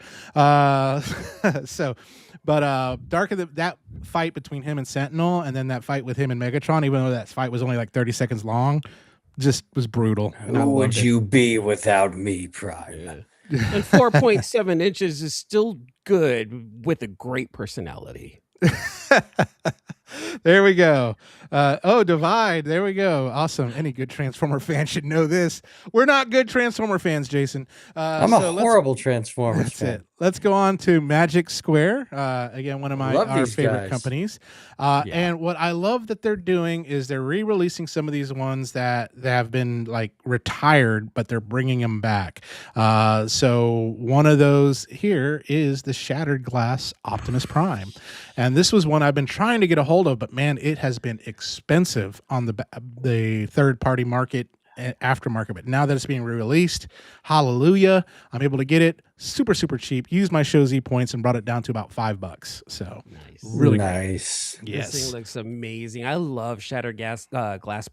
A: That fight between him and Sentinel, and then that fight with him and Megatron, even though that fight was only like 30 seconds long, just was brutal. And I
B: Who would
A: loved it.
B: you be without me, Prime?
C: Yeah. And 4.7 inches is still good with a great personality.
A: There we go. Divide. There we go. Awesome. Any good Transformer fan should know this. We're not good Transformer fans, Jason.
B: I'm a horrible Transformers
A: That's
B: fan.
A: it. Let's go on to Magic Square. Again, one of our
B: these
A: favorite
B: guys.
A: companies. And what I love that they're doing is they're re-releasing some of these ones that have been like retired, but they're bringing them back. So one of those here is the Shattered Glass Optimus Prime. And this was one I've been trying to get a hold of, but man, it has been expensive on the third-party market, aftermarket. But now that it's being re-released, hallelujah, I'm able to get it super, super cheap. Used my Show Z points and brought it down to about $5. So
C: Nice.
A: really
B: nice.
A: great. Yes.
C: This thing looks amazing. I love Shattered Glass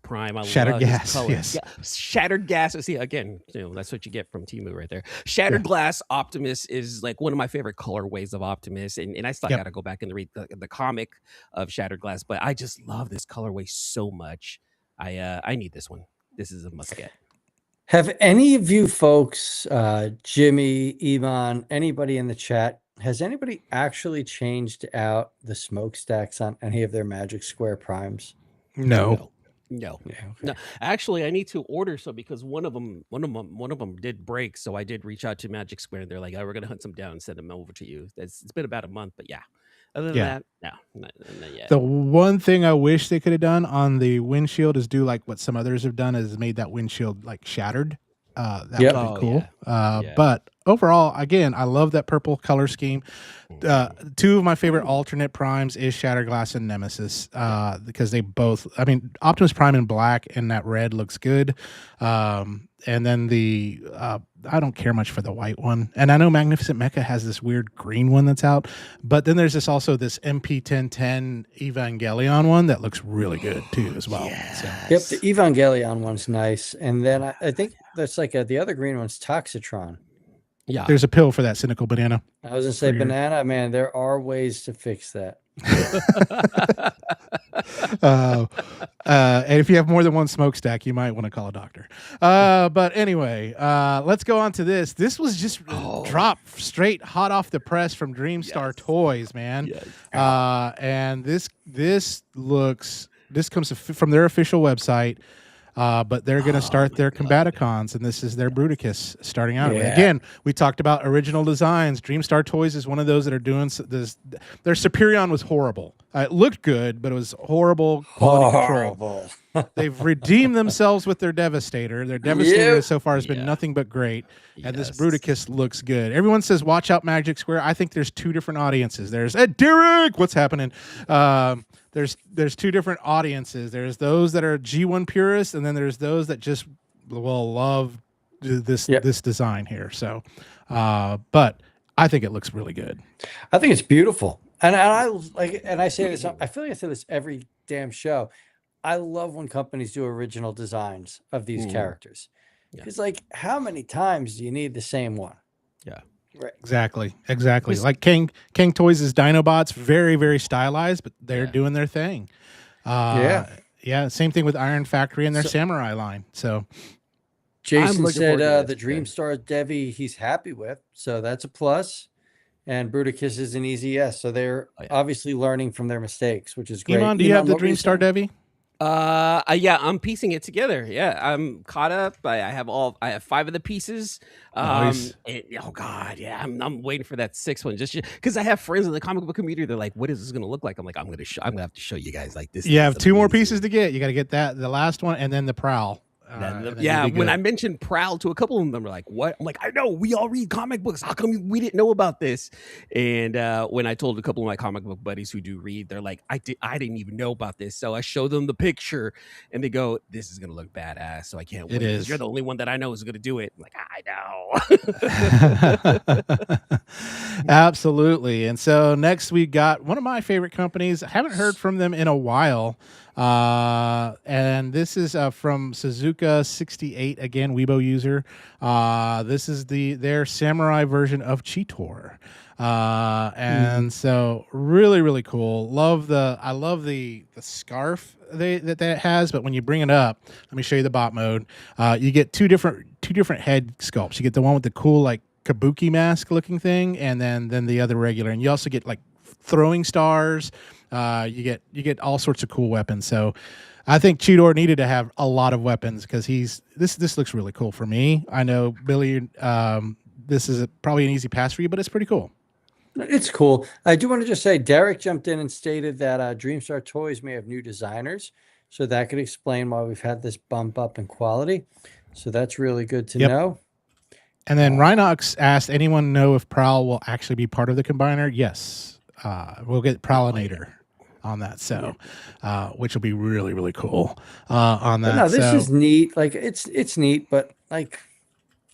C: Prime.
A: Shattered
C: love his
A: Gas,
C: color.
A: yes.
C: Yeah, Shattered Gas. See, again, that's what you get from Temu right there. Shattered Glass Optimus is like one of my favorite colorways of Optimus, and I still got to go back and read the comic of Shattered Glass, but I just love this colorway so much. I need this one. This is a must get.
B: Have any of you folks, Jimmy, Eman, anybody in the chat, has anybody actually changed out the smokestacks on any of their Magic Square Primes?
A: No.
C: No,
B: Yeah. Okay.
C: no. Actually, I need to order some because one of them did break. So I did reach out to Magic Square, and they're like, "Oh, we're gonna hunt some down and send them over to you." It's been about a month, but yeah. Other than
A: Yeah.
C: that, no, not yet.
A: The one thing I wish they could have done on the windshield is do like what some others have done, is made that windshield like shattered. That
B: Yep.
A: would be
C: Oh
A: cool.
C: yeah.
A: But overall, again, I love that purple color scheme. Two of my favorite alternate primes is Shatterglass and Nemesis, because they both, I mean, Optimus Prime in black and that red looks good. And then I don't care much for the white one. And I know Magnificent Mecha has this weird green one that's out, but then there's this MP1010 Evangelion one that looks really good too as well. So,
B: Yep. The Evangelion one's nice, and then I think that's like the other green one's Toxitron.
C: Yeah.
A: there's a pill for that cynical banana.
B: I was gonna say
A: For your-
B: banana, man. There are ways to fix that.
A: And if you have more than one smokestack, you might want to call a doctor. But anyway, let's go on to this. This was just dropped straight hot off the press from Dreamstar Toys, man.
C: Yes.
A: And this comes from their official website. But they're going to start their Combaticons, and this is their Bruticus starting out.
B: Yeah.
A: Again, we talked about original designs. Dreamstar Toys is one of those that are doing this. Their Superion was horrible. It looked good, but it was horrible quality control.
B: Horrible.
A: They've redeemed themselves with their Devastator. Their Devastator
B: Yep.
A: so far has been
C: Yeah.
A: nothing but great, and this
C: Yes.
A: Bruticus looks good. Everyone says, watch out, Magic Square. I think there's two different audiences. There's Derek, what's happening? There's two different audiences. There's those that are G1 purists, and then there's those that just will love this
B: Yep.
A: this design here. So, but I think it looks really good.
B: I think it's beautiful, and I like, and I say this. I feel like I say this every damn show. I love when companies do original designs of these characters.
C: Yeah.
B: It's like, how many times do you need the same one?
C: Yeah.
B: Right.
A: Exactly. Like King Toys' Dinobots, very, very stylized, but they're doing their thing. Yeah. Same thing with Iron Factory and their Samurai line. So
B: Jason
C: looking
B: said
C: forward to
B: the
C: this.
B: Dreamstar Devi he's happy with, so that's a plus. And Bruticus is an easy yes. So they're obviously learning from their mistakes, which is great.
A: Eman, do you have the
B: what were you
A: Dreamstar
B: saying?
A: Devi?
C: Yeah, I'm piecing it together. Yeah, I'm caught up. I have 5 of the pieces.
A: Nice.
C: Oh god, yeah, I'm waiting for that 6th one just because I have friends in the comic book community. They're like, "What is this going to look like?" I'm like, "I'm gonna have to show you guys like this."
A: You have
C: is
A: 2 more
C: amazing."
A: pieces to get. You got to get the last one, and then the Prowl. And then
C: Yeah,
A: you'll be
C: when
A: good.
C: I mentioned Prowl to a couple of them, they're like, "What?" I'm like, "I know we all read comic books. How come we didn't know about this?" And when I told a couple of my comic book buddies who do read, they're like, I didn't even know about this." So I show them the picture, and they go, "This is gonna look badass." So I can't wait. 'Cause
A: is.
C: You're the only one that I know is gonna do it. I'm like, I know.
A: Absolutely. And so next we got one of my favorite companies. I haven't heard from them in a while. And this is from Suzuka 68, again, Weibo user. This is their samurai version of Cheetor. And so really, really cool. I love the scarf that it has, but when you bring it up, let me show you the bot mode. You get two different head sculpts. You get the one with the cool like kabuki mask looking thing, and then the other regular. And you also get like throwing stars. You get all sorts of cool weapons. So I think Cheetor needed to have a lot of weapons because this looks really cool for me. I know Billy, this is probably an easy pass for you, but it's pretty cool.
B: It's cool. I do want to just say Derek jumped in and stated that Dreamstar Toys may have new designers, so that could explain why we've had this bump up in quality. So that's really good to know.
A: And then Rhinox asked, anyone know if Prowl will actually be part of the combiner? Yes. We'll get Prowlinator on that, so which will be really, really cool on that.
B: But no, this is neat. Like it's neat, but like,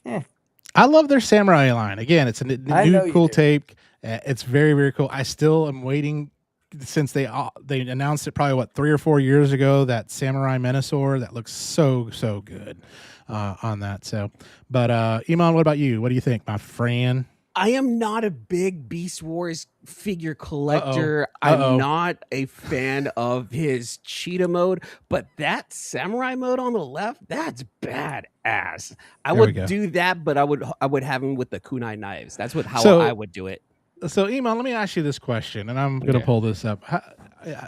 A: I love their Samurai line. Again, it's a new cool tape. It's very, very cool. I still am waiting since they announced it probably 3 or 4 years ago, that Samurai Menasor that looks so good on that. So, but Eman, what about you? What do you think, my friend?
C: I am not a big Beast Wars figure collector. I'm not a fan of his cheetah mode, but that samurai mode on the left, that's badass. I would do that, but I would have him with the kunai knives. That's how I would do it.
A: So, Eman, let me ask you this question, and I'm going to pull this up.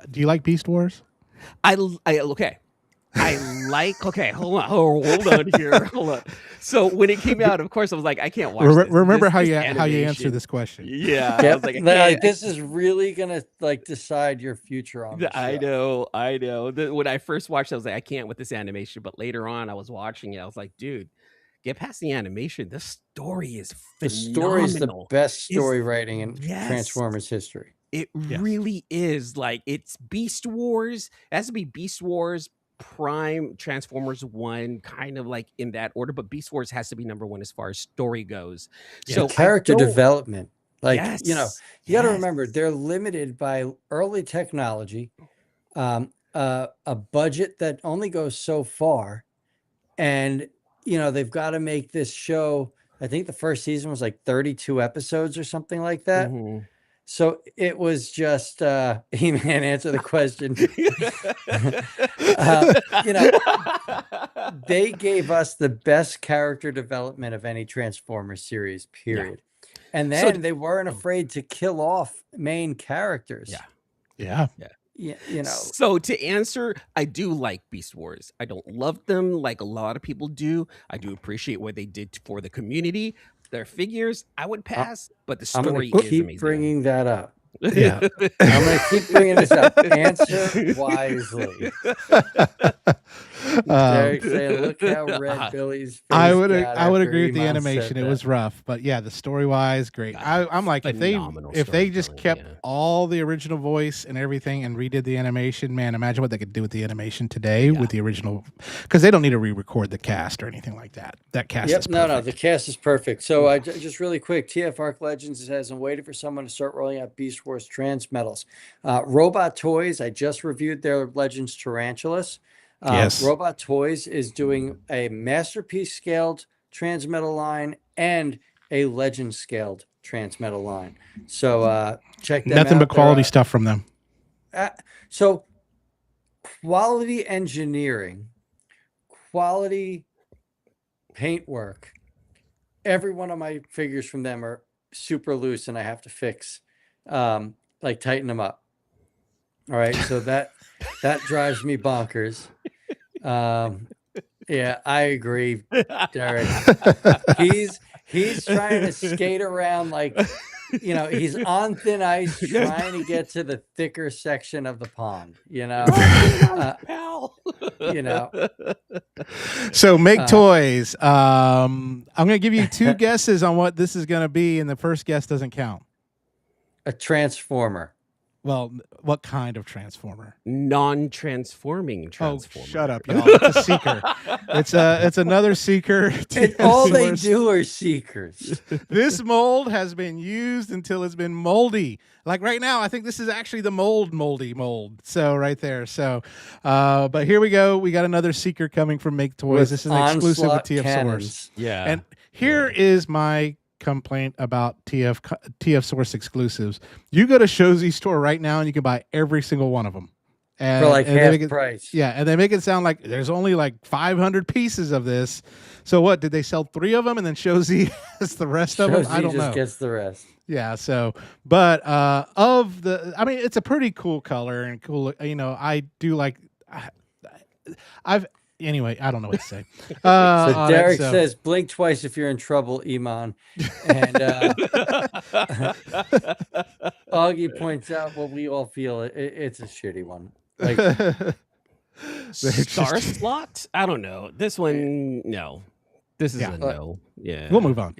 A: Do you like Beast Wars?
C: Okay. I like okay, hold on here. Hold on. So when it came out, of course, I was like, I can't watch this.
A: Remember
C: This
A: how you answer
C: animation.
A: this question.
C: Yeah, I
B: Yep.
C: was like, I
B: Like,
C: can't.
B: this is really gonna like decide your future on the
C: I
B: show.
C: know, I know. When I first watched it, I was like, I can't with this animation. But later on, I was watching it. I was like, dude, get past the animation. The story is
B: The story is the
C: phenomenal.
B: best
C: Is
B: story writing in
C: yes,
B: Transformers history.
C: it
A: Yes.
C: really is. Like it's Beast Wars. It has to be Beast Wars, Prime, Transformers One, kind of like in that order. But Beast Wars has to be number one as far as story goes.
A: Yes.
C: So
B: Character
C: I don't.
B: development. Like,
C: Yes,
B: you know, you got to remember they're limited by early technology, a budget that only goes so far, and you know they've got to make this show. I think the first season was like 32 episodes or something like that.
C: Mhm.
B: So it was just He-Man, answer the question. You know, they gave us the best character development of any Transformers series, period. And
C: So
B: then they weren't afraid to kill off main characters.
A: Yeah.
B: You know.
C: So to answer, I do like Beast Wars. I don't love them like a lot of people do. I do appreciate what they did for the community. Their figures, I would pass, but the
B: I'm
C: story
B: gonna
C: is
B: keep
C: amazing.
B: bringing that up.
A: Yeah.
B: I'm gonna keep bringing this up. Answer wisely. Derek saying, "Look how red Billy's face
A: I would
B: got
A: agree
B: after
A: with the
B: Eman
A: animation.
B: said
A: It
B: that."
A: was rough, but yeah, the story wise, great. I'm like, if
C: Phenomenal
A: they just
C: storytelling,
A: kept
C: yeah.
A: all the original voice and everything and redid the animation, man, imagine what they could do with the animation today with the original, because they don't need to re-record the cast or anything like that. That cast is perfect.
B: No, the cast is perfect. So I just really quick, TF Arc Legends says, "I'm waiting for someone to start rolling out Beast Wars trans metals." Robot Toys, I just reviewed their Legends Tarantulas.
A: Yes.
B: Robot Toys is doing a masterpiece scaled transmetal line and a legend scaled transmetal line. So check them out.
A: Nothing but quality stuff from them.
B: So quality engineering, quality paintwork. Every one of my figures from them are super loose and I have to fix, like tighten them up. All right. So that drives me bonkers. Yeah, I agree, Derek. He's trying to skate around like, you know, he's on thin ice trying to get to the thicker section of the pond, you know. You know.
A: So make toys. I'm gonna give you two guesses on what this is gonna be, and the first guess doesn't count.
B: A transformer.
A: Well, what kind of transformer?
C: Non-transforming transformer.
A: Oh, shut up, y'all! It's a seeker. It's another seeker.
B: And all they do are seekers.
A: This mold has been used until it's been moldy. Like right now, I think this is actually the moldy mold. So right there. So, but here we go. We got another seeker coming from Make Toys.
B: With
A: this is an exclusive with TF
B: cannons.
A: Source.
C: Yeah.
A: And here is my complaint about TF Source exclusives. You go to Shozy store right now and you can buy every single one of them. And,
B: for like
A: and
B: half price.
A: Yeah, and they make it sound like there's only like 500 pieces of this. So what, did they sell 3 of them and then Shozy has the rest of them? I don't know.
B: Gets the rest.
A: Yeah, so but I mean, it's a pretty cool color and cool, you know, I do like anyway, I don't know what to say.
B: So Derek says, "Blink twice if you're in trouble, Eman." And Augie points out what we all feel. It's a shitty one. Like
C: Star Slot? I don't know. This one, no. This is a no. Yeah.
A: We'll move on.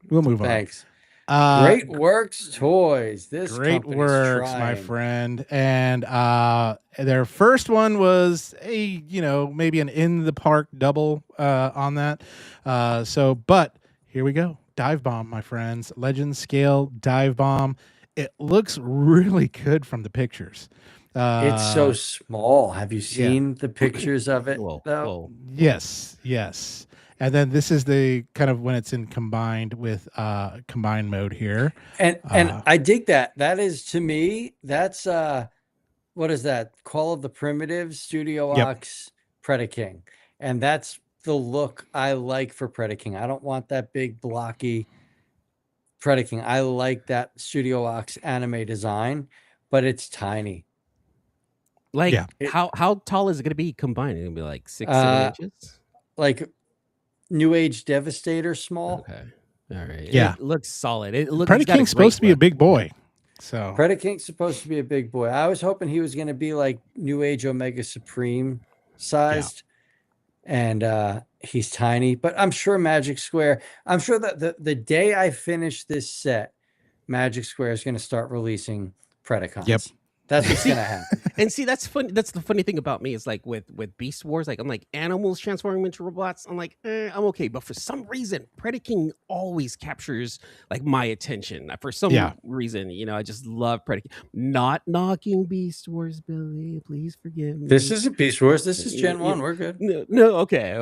A: We'll move on.
B: Thanks. Great Works Toys. This
A: Great Works, my friend. And their first one was maybe an in the park double on that. But here we go. Dive Bomb, my friends. Legend scale Dive Bomb. It looks really good from the pictures.
B: It's so small. Have you seen the pictures of it? Whoa.
A: Yes. And then this is the kind of when it's in combined mode here.
B: And I dig that. That is, to me, that's what is that? Call of the Primitives, Studio Ox, Predaking. And that's the look I like for Predaking. I don't want that big blocky Predaking. I like that Studio Ox anime design, but it's tiny.
C: Like,
A: Yeah.
C: how tall is it gonna be combined? It's gonna be like 6, 7
B: Uh,
C: inches?
B: like New Age Devastator small.
C: Okay. All right.
A: Yeah.
C: It looks solid. It's got a
A: Predaking's supposed
C: great
A: to be a
C: look.
A: big boy. So
B: Predacate's supposed to be a big boy. I was hoping he was going to be like New Age Omega Supreme sized, and he's tiny. But I'm sure Magic Square. I'm sure that the day I finish this set, Magic Square is going to start releasing Predacons.
A: Yep.
B: That's what's going to happen.
C: And see, that's fun. That's the funny thing about me is like with Beast Wars, like I'm like animals transforming into robots. I'm like, I'm okay, but for some reason, Predaking always captures like my attention. For some reason, I just love Predaking. Not knocking Beast Wars, Billy. Please forgive me.
B: This isn't Beast Wars. This is Gen 1. We're good.
C: No. Okay.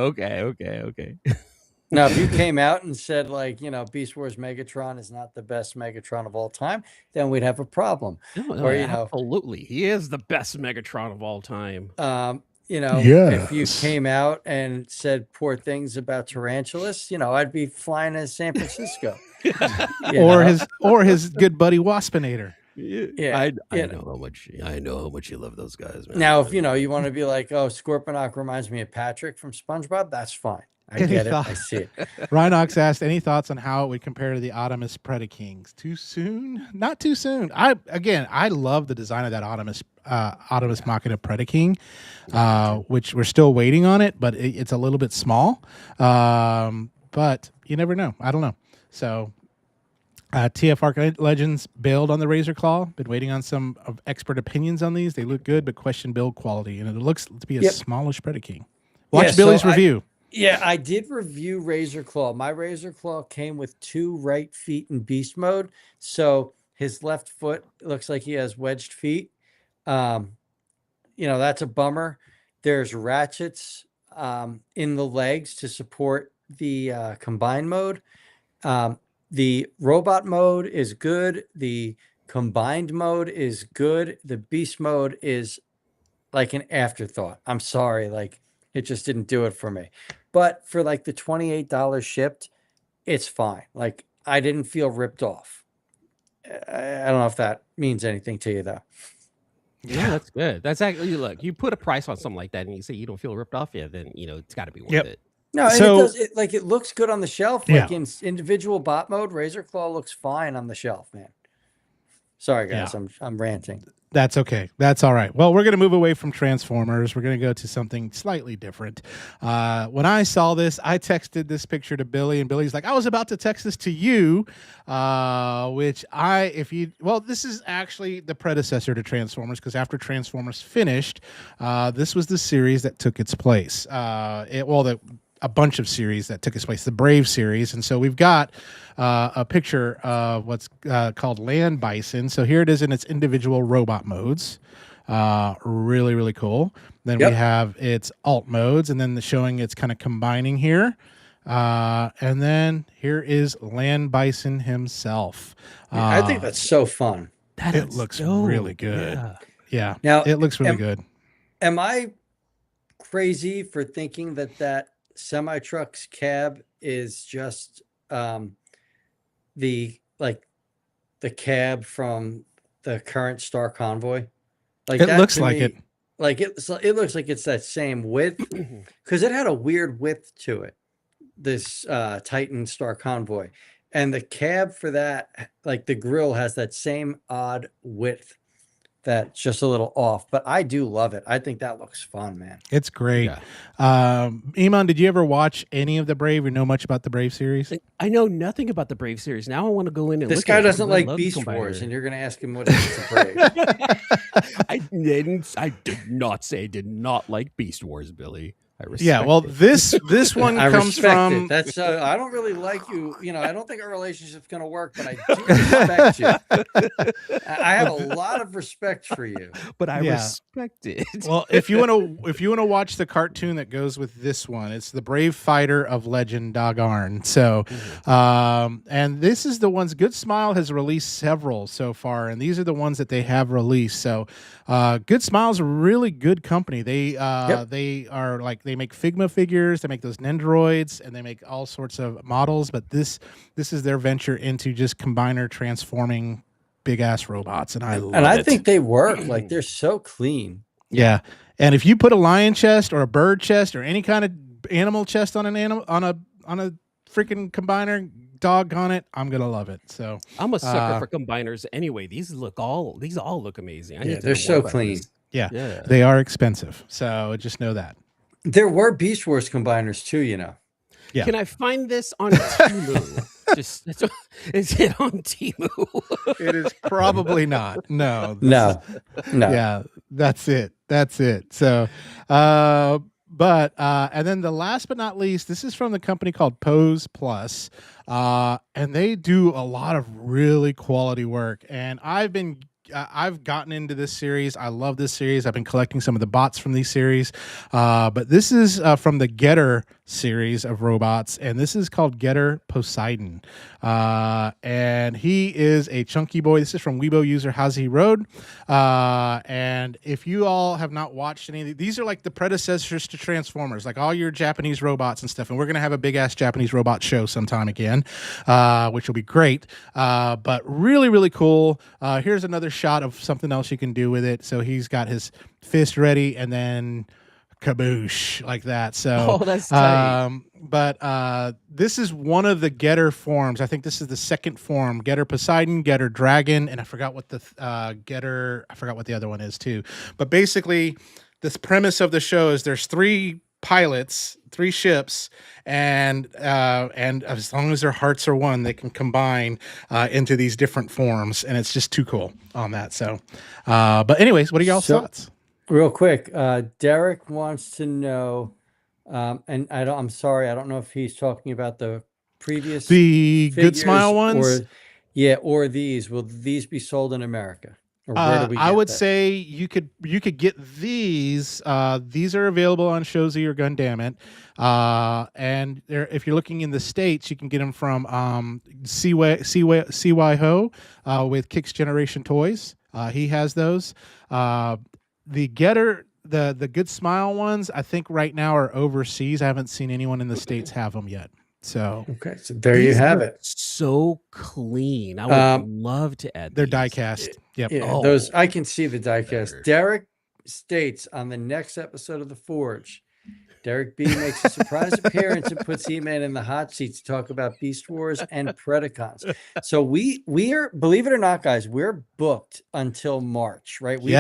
B: Now, if you came out and said, like, Beast Wars Megatron is not the best Megatron of all time, then we'd have a problem.
C: No, absolutely. He is the best Megatron of all time.
B: If you came out and said poor things about Tarantulas, I'd be flying to San Francisco.
A: or his good buddy Waspinator.
C: I know how much you love those guys, man.
B: Now, if you want to be like, oh, Scorponok reminds me of Patrick from SpongeBob, that's fine. I get it. I see it.
A: Rhinox asked, any thoughts on how it would compare to the Optimus Predakings? Too soon? Not too soon. I love the design of that Optimus Machina Predaking, which we're still waiting on it, but it's a little bit small. But you never know. I don't know. So TF Arc Legends build on the Razor Claw. Been waiting on some expert opinions on these. They look good, but question build quality. And it looks to be a smallish Predaking. Watch Billy's review.
B: I did review Razor Claw. My Razor Claw came with 2 right feet in beast mode. So his left foot looks like he has wedged feet. That's a bummer. There's ratchets in the legs to support the combined mode. The robot mode is good. The combined mode is good. The beast mode is like an afterthought. I'm sorry. Like, it just didn't do it for me. But for like the $28 shipped, it's fine. Like, I didn't feel ripped off. I don't know if that means anything to you, though.
C: Yeah, that's good. That's actually, look, you put a price on something like that and you say you don't feel ripped off yet, then, it's got to be worth it.
B: No, and it looks good on the shelf. Like in individual bot mode, Razor Claw looks fine on the shelf, man. Sorry, guys, I'm ranting.
A: That's okay. That's all right. Well, we're going to move away from Transformers. We're going to go to something slightly different. When I saw this, I texted this picture to Billy, and Billy's like, I was about to text this to you, this is actually the predecessor to Transformers, because after Transformers finished, this was the series that took its place. A bunch of series that took its place, the Brave series. And so we've got a picture of what's called Land Bison. So here it is in its individual robot modes. Really, really cool. Then we have its alt modes, and then showing it's kind of combining here. And then here is Land Bison himself.
B: I think that's so fun.
A: It looks really good. Yeah.
B: Now,
A: it looks really good.
B: Am I crazy for thinking that semi-truck's cab is just the cab from the current Star Convoy? Like,
A: it looks like it.
B: Like it looks like it's that same width, because it had a weird width to it, this Titan Star Convoy, and the cab for that, like the grill, has that same odd width that's just a little off, but I do love it. I think that looks fun, man.
A: It's great. Eman, did you ever watch any of the Brave or know much about the Brave series?
C: I know nothing about the Brave series. Now I want to go in and
B: this
C: look
B: guy
C: at
B: doesn't
C: it.
B: like Beast Wars, and you're going to ask him what is a Brave.
C: I did not say I did not like Beast Wars, Billy. I respect
A: this one comes from.
B: That's I don't really like you. I don't think our relationship's going to work, but I do respect you. I have a lot of respect for you,
C: but I respect it.
A: Well, if you want to watch the cartoon that goes with this one, it's the Brave Fighter of Legend Dogarn. So, and this is the ones. Good Smile has released several so far, and these are the ones that they have released. So, Good Smile's a really good company. They are like. They make Figma figures, they make those Nendoroids, and they make all sorts of models. But this is their venture into just combiner transforming big ass robots, and I love it.
B: And I think they work. Like, they're so clean.
A: Yeah. And if you put a lion chest or a bird chest or any kind of animal chest on an animal on a freaking combiner, doggone it, I'm gonna love it. So
C: I'm a sucker
A: uh
C: for combiners anyway. These all look amazing. I
B: Yeah,
C: need to
B: they're
C: know more
B: so
C: about
B: clean.
C: this.
A: yeah,
C: Yeah.
A: they are expensive. So just know that.
B: There were Beast Wars combiners too, you know.
A: Yeah.
C: Can I find this on Temu? Just is it on Temu?
A: It is probably not. No.
B: No, no.
A: Yeah, that's it. That's it. So and then the last but not least, this is from the company called Pose Plus. And they do a lot of really quality work. And I've gotten into this series. I love this series. I've been collecting some of the bots from these series. But this is from the Getter series of robots, and this is called Getter Poseidon. And he is a chunky boy. This is from Weibo user Hazi Road. And if you all have not watched any of these are like the predecessors to Transformers, like all your Japanese robots and stuff. And we're going to have a big ass Japanese robot show sometime again, which will be great. But really, really cool. Here's another shot of something else you can do with it. So he's got his fist ready and then kaboosh like that. So
C: that's tight.
A: this is one of the Getter forms. I think this is the second form: Getter Poseidon, Getter Dragon, and I forgot what the other one is too. But basically, this premise of the show is there's three pilots, three ships, and as long as their hearts are one, they can combine into these different forms, and it's just too cool on that. So, but anyways, what are y'all's thoughts?
B: Real quick, Derek wants to know, and I'm sorry, I don't know if he's talking about the previous
A: The Good Smile ones,
B: or these. Will these be sold in America? Or where do we
A: I
B: get
A: would
B: that?
A: say you could get these. These are available on Shozi or Gundamit. And if you're looking in the States, you can get them from CY Ho with Kicks Generation Toys. He has those. The Getter, the Good Smile ones, I think right now are overseas. I haven't seen anyone in the States have them yet. So
B: okay, so there you have it.
C: So clean. I would love to add.
A: They're die cast. Yep.
B: Yeah, those I can see the die cast. Derek states on the next episode of The Forge, Derek B makes a surprise appearance and puts Eman in the hot seat to talk about Beast Wars and Predacons. So we are, believe it or not, guys, we're booked until March, right? We've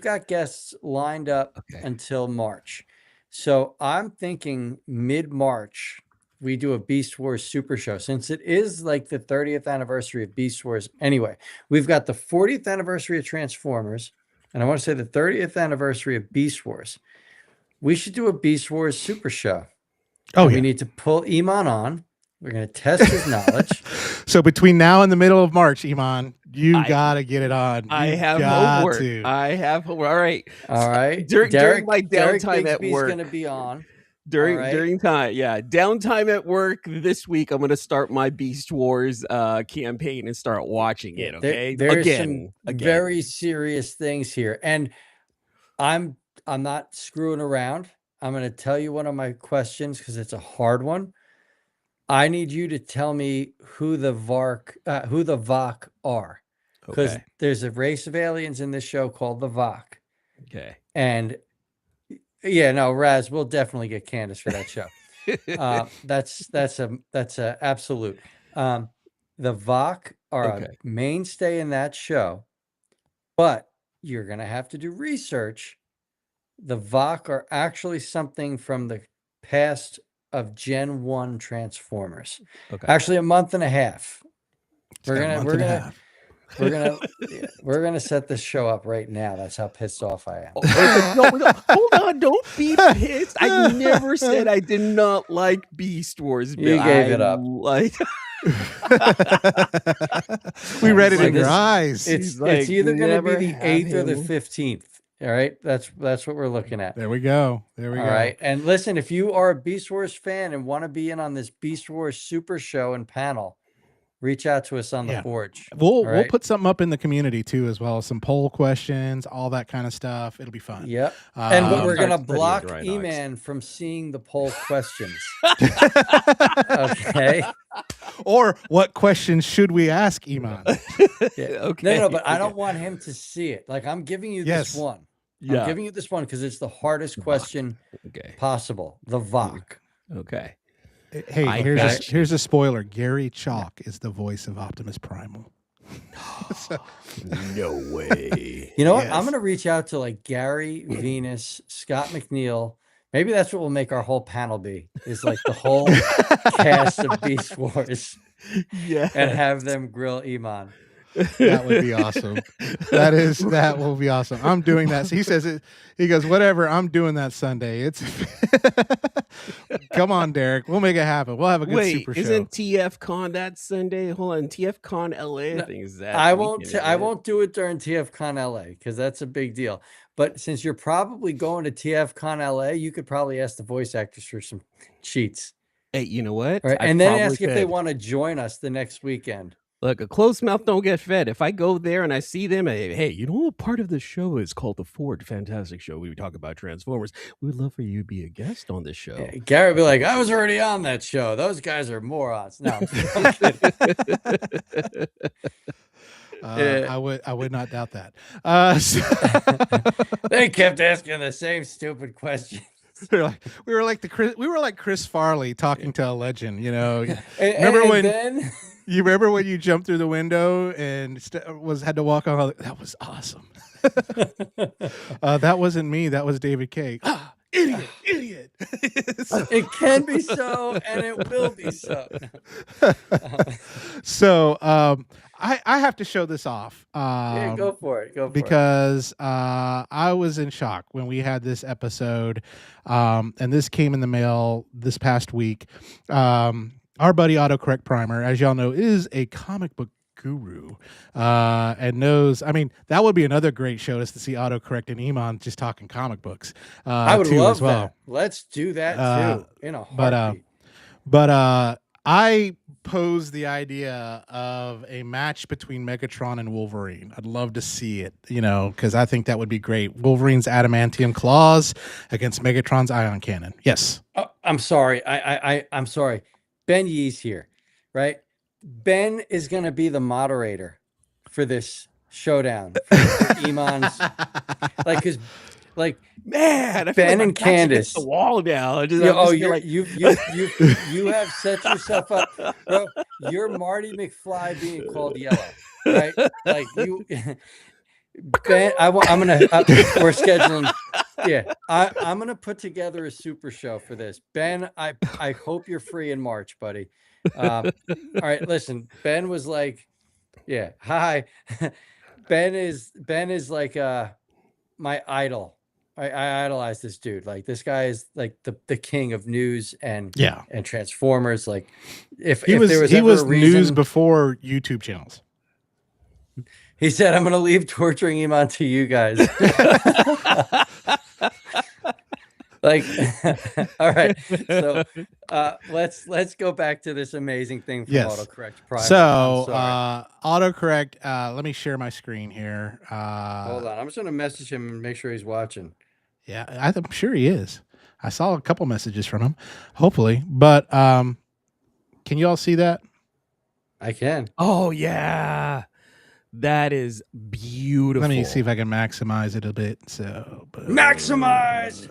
B: got guests lined up until March. So I'm thinking mid-March, we do a Beast Wars Super Show. Since it is like the 30th anniversary of Beast Wars. Anyway, we've got the 40th anniversary of Transformers, and I want to say the 30th anniversary of Beast Wars. We should do a Beast Wars Super Show.
A: Oh,
B: We need to pull Eman on. We're going to test his knowledge.
A: So between now and the middle of March, Eman, you got to get it on.
C: I have homework. All right.
B: All right.
C: During my downtime at
B: Bigsby's
C: work.
B: going to be on.
C: During time, downtime at work this week, I'm going to start my Beast Wars campaign and start watching it. Okay,
B: there's some very serious things here, and I'm not screwing around. I'm going to tell you one of my questions because it's a hard one. I need you to tell me who the Vok are, because there's a race of aliens in this show called the Vok.
C: Okay,
B: and. Yeah, no, Raz, we'll definitely get Candace for that show. That's a absolute. The Vok are a mainstay in that show, but you're gonna have to do research. The Vok are actually something from the past of Gen 1 Transformers. Actually, a month and a half. We're gonna set this show up right now. That's how pissed off I am.
C: No, hold on, don't be pissed. I never said I did not like Beast Wars.
B: You gave it up.
A: We read it in your eyes.
B: It's either gonna be the 8th or the 15th. All right, that's what we're looking at.
A: There we go. All
B: right, and listen, if you are a Beast Wars fan and want to be in on this Beast Wars Super Show and panel, reach out to us on the Forge.
A: We'll put something up in the community too as well. Some poll questions, all that kind of stuff. It'll be fun.
B: Yep. And we're gonna block Eman from seeing the poll questions. Okay.
A: Or what questions should we ask Eman?
B: Okay. No, but I don't want him to see it. Like, I'm giving you this one. Yeah. I'm giving you this one because it's the hardest question possible. The VOC.
C: Okay.
A: Hey, here's a spoiler. Gary Chalk is the voice of Optimus Primal.
C: No way.
B: You know what? I'm going to reach out to like Gary, Venus, Scott McNeil. Maybe that's what we'll make our whole panel be, is like the whole cast of Beast Wars.
C: Yeah.
B: And have them grill Eman.
A: That would be awesome. That will be awesome. I'm doing that. So he says it. He goes, whatever. I'm doing that Sunday. It's come on, Derek. We'll make it happen. We'll have a good super show.
C: Isn't TF Con that Sunday? Hold on, TF Con LA. I think is that.
B: I won't do it during TF Con LA because that's a big deal. But since you're probably going to TF Con LA, you could probably ask the voice actors for some cheats.
C: Hey, you know what?
B: Right. And then ask if they want to join us the next weekend.
C: Look, a closed mouth don't get fed. If I go there and I see them, hey, you know what part of the show is called the Forge? Fantastic show. We talk about Transformers. We would love for you to be a guest on this show.
B: Yeah, Gary would be like, I was already on that show. Those guys are morons. No, I'm kidding.
A: I would not doubt that.
B: They kept asking the same stupid question.
A: We were like Chris Farley talking to a legend, you know. You remember when you jumped through the window and had to walk on? That was awesome. That wasn't me. That was David K. Idiot.
B: It can be so, and it will be so.
A: So I have to show this off.
B: Yeah, go for it.
A: Because I was in shock when we had this episode, and this came in the mail this past week. Our buddy Autocorrect Primer, as y'all know, is a comic book guru and knows. I mean, that would be another great show to see Autocorrect and Eman just talking comic books.
B: I would love that. Let's do that too in a heartbeat.
A: But I posed the idea of a match between Megatron and Wolverine. I'd love to see it, you know, because I think that would be great. Wolverine's adamantium claws against Megatron's ion cannon. Yes.
B: Oh, I'm sorry. I'm sorry. Ben Yee's here, right? Ben is going to be the moderator for this showdown for Eman's,
C: man,
B: Ben and Candace
C: the wall now.
B: You have set yourself up, bro. You're Marty McFly being called yellow, right? Like you, Ben. We're scheduling. Yeah, I'm gonna put together a super show for this. Ben, I hope you're free in March, buddy. All right, listen. Ben was like, yeah, hi. Ben is like my idol. I idolize this dude. Like this guy is like the king of news and Transformers. Like if there was
A: news before YouTube channels.
B: He said, "I'm going to leave torturing Eman to you guys." Like, all right. So let's go back to this amazing thing from Autocorrect Prime.
A: So Autocorrect, let me share my screen here.
B: Hold on. I'm just going to message him and make sure he's watching.
A: Yeah, I'm sure he is. I saw a couple messages from him, hopefully. But can you all see that?
B: I can.
C: Oh, yeah. That is beautiful.
A: Let me see if I can maximize it a bit. So
B: maximize.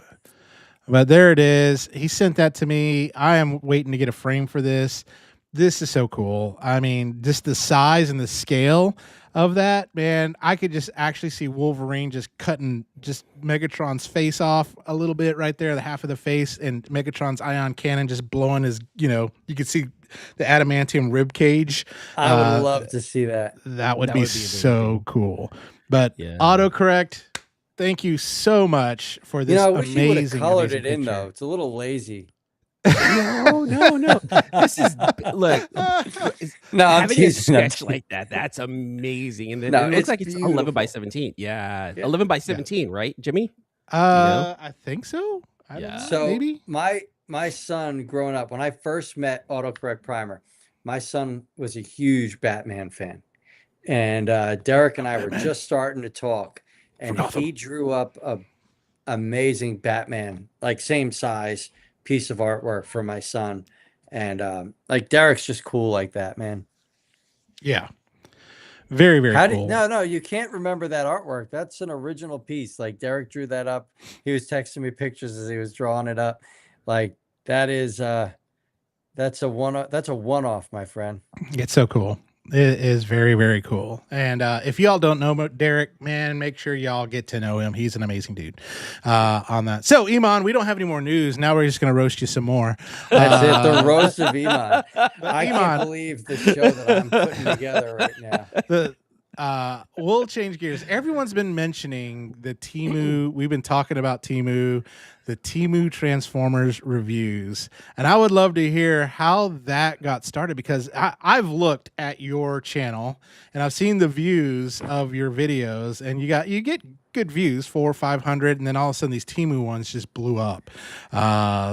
A: But there it is. He sent that to me. I am waiting to get a frame for this. This is so cool. I mean, just the size and the scale of that, man. I could just actually see Wolverine just cutting just Megatron's face off a little bit right there, the half of the face, and Megatron's ion cannon just blowing his, you could see the adamantium rib cage.
B: I would love to see that.
A: That would be so cool. But Autocorrect, thank you so much for this.
B: I wish
A: amazing,
B: you would have colored it
A: picture.
B: in though. It's a little lazy.
C: No. This is look.
B: No, I'm
C: having a sketch like that. That's amazing. And then it looks like it's 11 by 17. Yeah, 11 by 17, right, Jimmy?
A: I think so. I don't know,
B: so
A: maybe
B: my son growing up, when I first met Autocorrect Primer, my son was a huge Batman fan. And Derek and I were
A: Batman
B: just starting to talk,
A: from
B: and
A: Gotham.
B: he drew up a amazing Batman, like same size piece of artwork for my son. And like Derek's just cool like that, man.
A: Yeah, very very
B: How did
A: cool.
B: no, you can't remember that artwork. That's an original piece. Like Derek drew that up. He was texting me pictures as he was drawing it up. Like that is that's a one off, my friend.
A: It's so cool. It is very, very cool. And if y'all don't know Derek, man, make sure y'all get to know him. He's an amazing dude on that. So, Eman, we don't have any more news. Now we're just going to roast you some more.
B: That's it. The roast of Eman. I
A: Eman,
B: can't believe the show that I'm putting together right now.
A: We'll change gears. Everyone's been mentioning the Temu. We've been talking about Temu, the Temu Transformers reviews, and I would love to hear how that got started because I've looked at your channel and I've seen the views of your videos, and you get good views, 400 or 500, and then all of a sudden these Temu ones just blew up.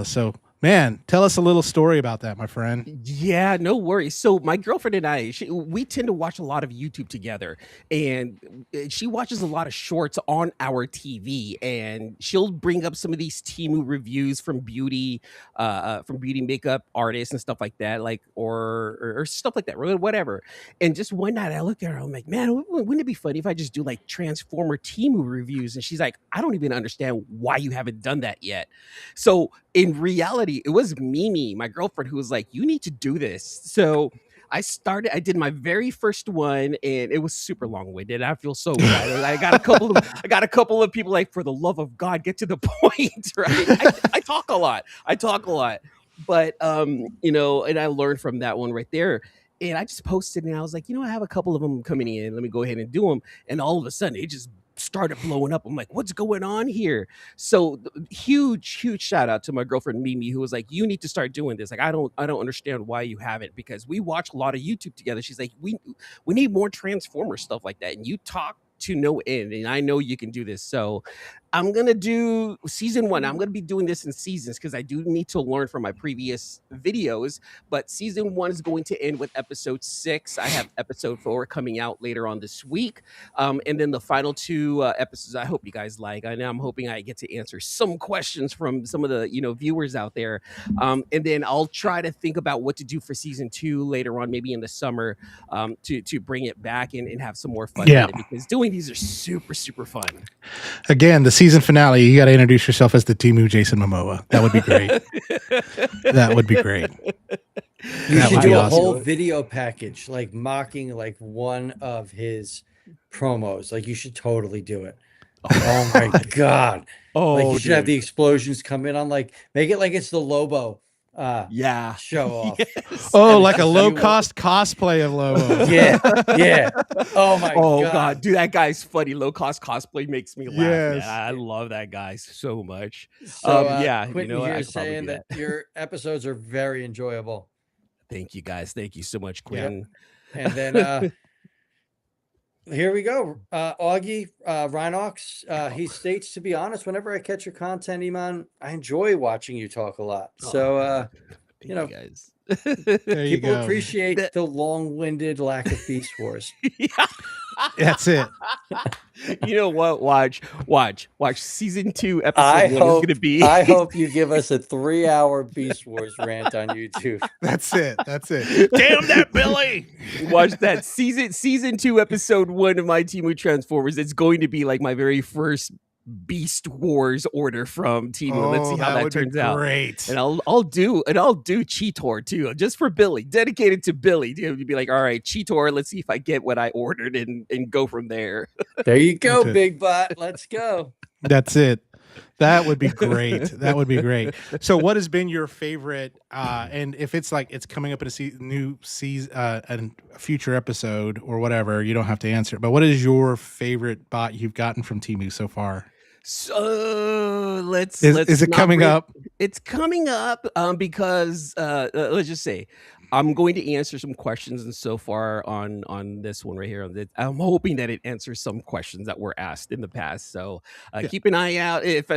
A: So. Man, tell us a little story about that, my friend.
C: Yeah, no worries. So my girlfriend and I, we tend to watch a lot of YouTube together, and she watches a lot of shorts on our TV, and she'll bring up some of these Temu reviews from beauty makeup artists and stuff like that, like or stuff like that, whatever. And just one night I looked at her, I'm like, man, wouldn't it be funny if I just do like Transformer Temu reviews? And she's like, I don't even understand why you haven't done that yet. So in reality, it was Mimi, my girlfriend, who was like, you need to do this. So I did my very first one, and it was super long-winded. I feel so bad. I got a couple of people like, for the love of God, get to the point, right? I talk a lot. But and I learned from that one right there. And I just posted, and I was like, I have a couple of them coming in. Let me go ahead and do them. And all of a sudden, it just started blowing up. I'm like, what's going on here? So huge shout out to my girlfriend Mimi, who was like, you need to start doing this. Like, I don't understand why you haven't, because we watch a lot of YouTube together. She's like, we need more Transformer stuff like that, and you talk to no end, and I know you can do this. So I'm gonna do season 1. I'm gonna be doing this in seasons because I do need to learn from my previous videos. But season 1 is going to end with episode 6. I have episode 4 coming out later on this week, and then the final 2 episodes I hope you guys like. I know I'm hoping I get to answer some questions from some of the viewers out there, and then I'll try to think about what to do for season 2 later on, maybe in the summer, to bring it back and have some more fun with it, because doing these are super fun.
A: Again, the season finale, you got to introduce yourself as the Temu Jason Momoa. That would be great. That would be great.
B: You should do a whole video package, like mocking like one of his promos. Like you should totally do it. Oh my God. Like you should have the explosions come in on, like, make it like it's the Lobo show off.
C: Yes.
A: Like a low-cost cosplay of Lobo.
B: Yeah. Oh my God.
C: Dude, that guy's funny. Low-cost cosplay makes me laugh.
A: Yes.
C: Man. I love that guy so much.
B: So
C: Quentin
B: here saying that your episodes are very enjoyable.
C: Thank you, guys. Thank you so much, Quentin.
B: Yep. And then here we go. Augie Rhinox, he states, to be honest, whenever I catch your content, Eman, I enjoy watching you talk a lot. So,
C: you guys.
B: People appreciate the long-winded lack of Beast Wars.
A: That's it.
C: You know what? Watch. Season 2, episode 1 is going to be.
B: I hope you give us a 3-hour Beast Wars rant on YouTube.
A: That's it. Damn that Billy!
C: Watch that season 2, episode 1 of my Temu Transformers. It's going to be like my very first Beast Wars order from Temu. Let's see how that turns out.
A: Great.
C: And I'll do Cheetor too, just for Billy, dedicated to Billy. You'd be like, all right, Cheetor, let's see if I get what I ordered and go from there.
B: There you go, Big Bot. Let's go.
A: That's it. That would be great. So what has been your favorite, and if it's like it's coming up in a new season, a future episode or whatever, you don't have to answer it, but what is your favorite bot you've gotten from Temu so far?
C: So let's
A: is it coming up?
C: It's coming up because let's just say I'm going to answer some questions, and so far on this one right here, I'm hoping that it answers some questions that were asked in the past. So keep an eye out. If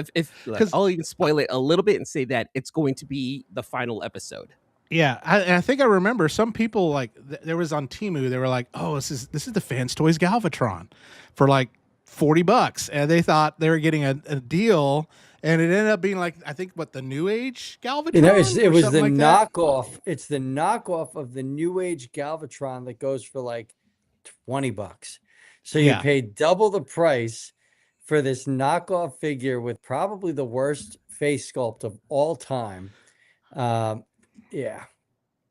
C: I'll even spoil it a little bit and say that it's going to be the final episode.
A: Yeah, I think I remember some people like there was on Temu. They were like, "Oh, this is the Fans Toys Galvatron for like $40," and they thought they were getting a deal, and it ended up being like I think what the New Age Galvatron
B: It
A: or
B: was
A: something
B: the
A: like that.
B: knockoff. It's the knockoff of the New Age Galvatron that goes for like $20. So you
A: Yeah,
B: pay double the price for this knockoff figure with probably the worst face sculpt of all time. Yeah.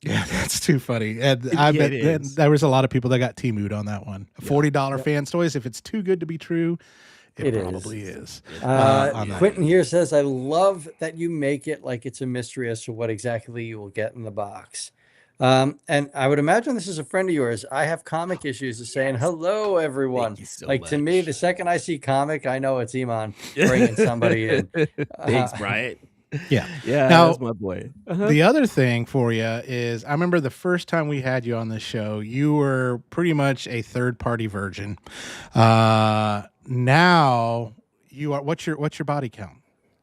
A: yeah, that's too funny. And I
C: It
A: bet
C: is.
A: there was a lot of people that got Temu'd on that one.
C: Yeah.
A: $40 Fans Toys. If it's too good to be true, it
B: It is.
A: probably is.
C: Yeah.
B: Quentin here says, I love that you make it like it's a mystery as to what exactly you will get in the box. And I would imagine this is a friend of yours. I have comic issues is saying, hello, everyone.
C: Thank you so
B: Like to me,
C: much.
B: the second I see comic, I know it's Eman bringing somebody in.
C: Thanks, Brian.
A: Yeah.
C: Yeah,
A: Now,
C: that's my boy.
A: The other thing for you is I remember the first time we had you on this show, you were pretty much a third party virgin. Now you are what's your body count?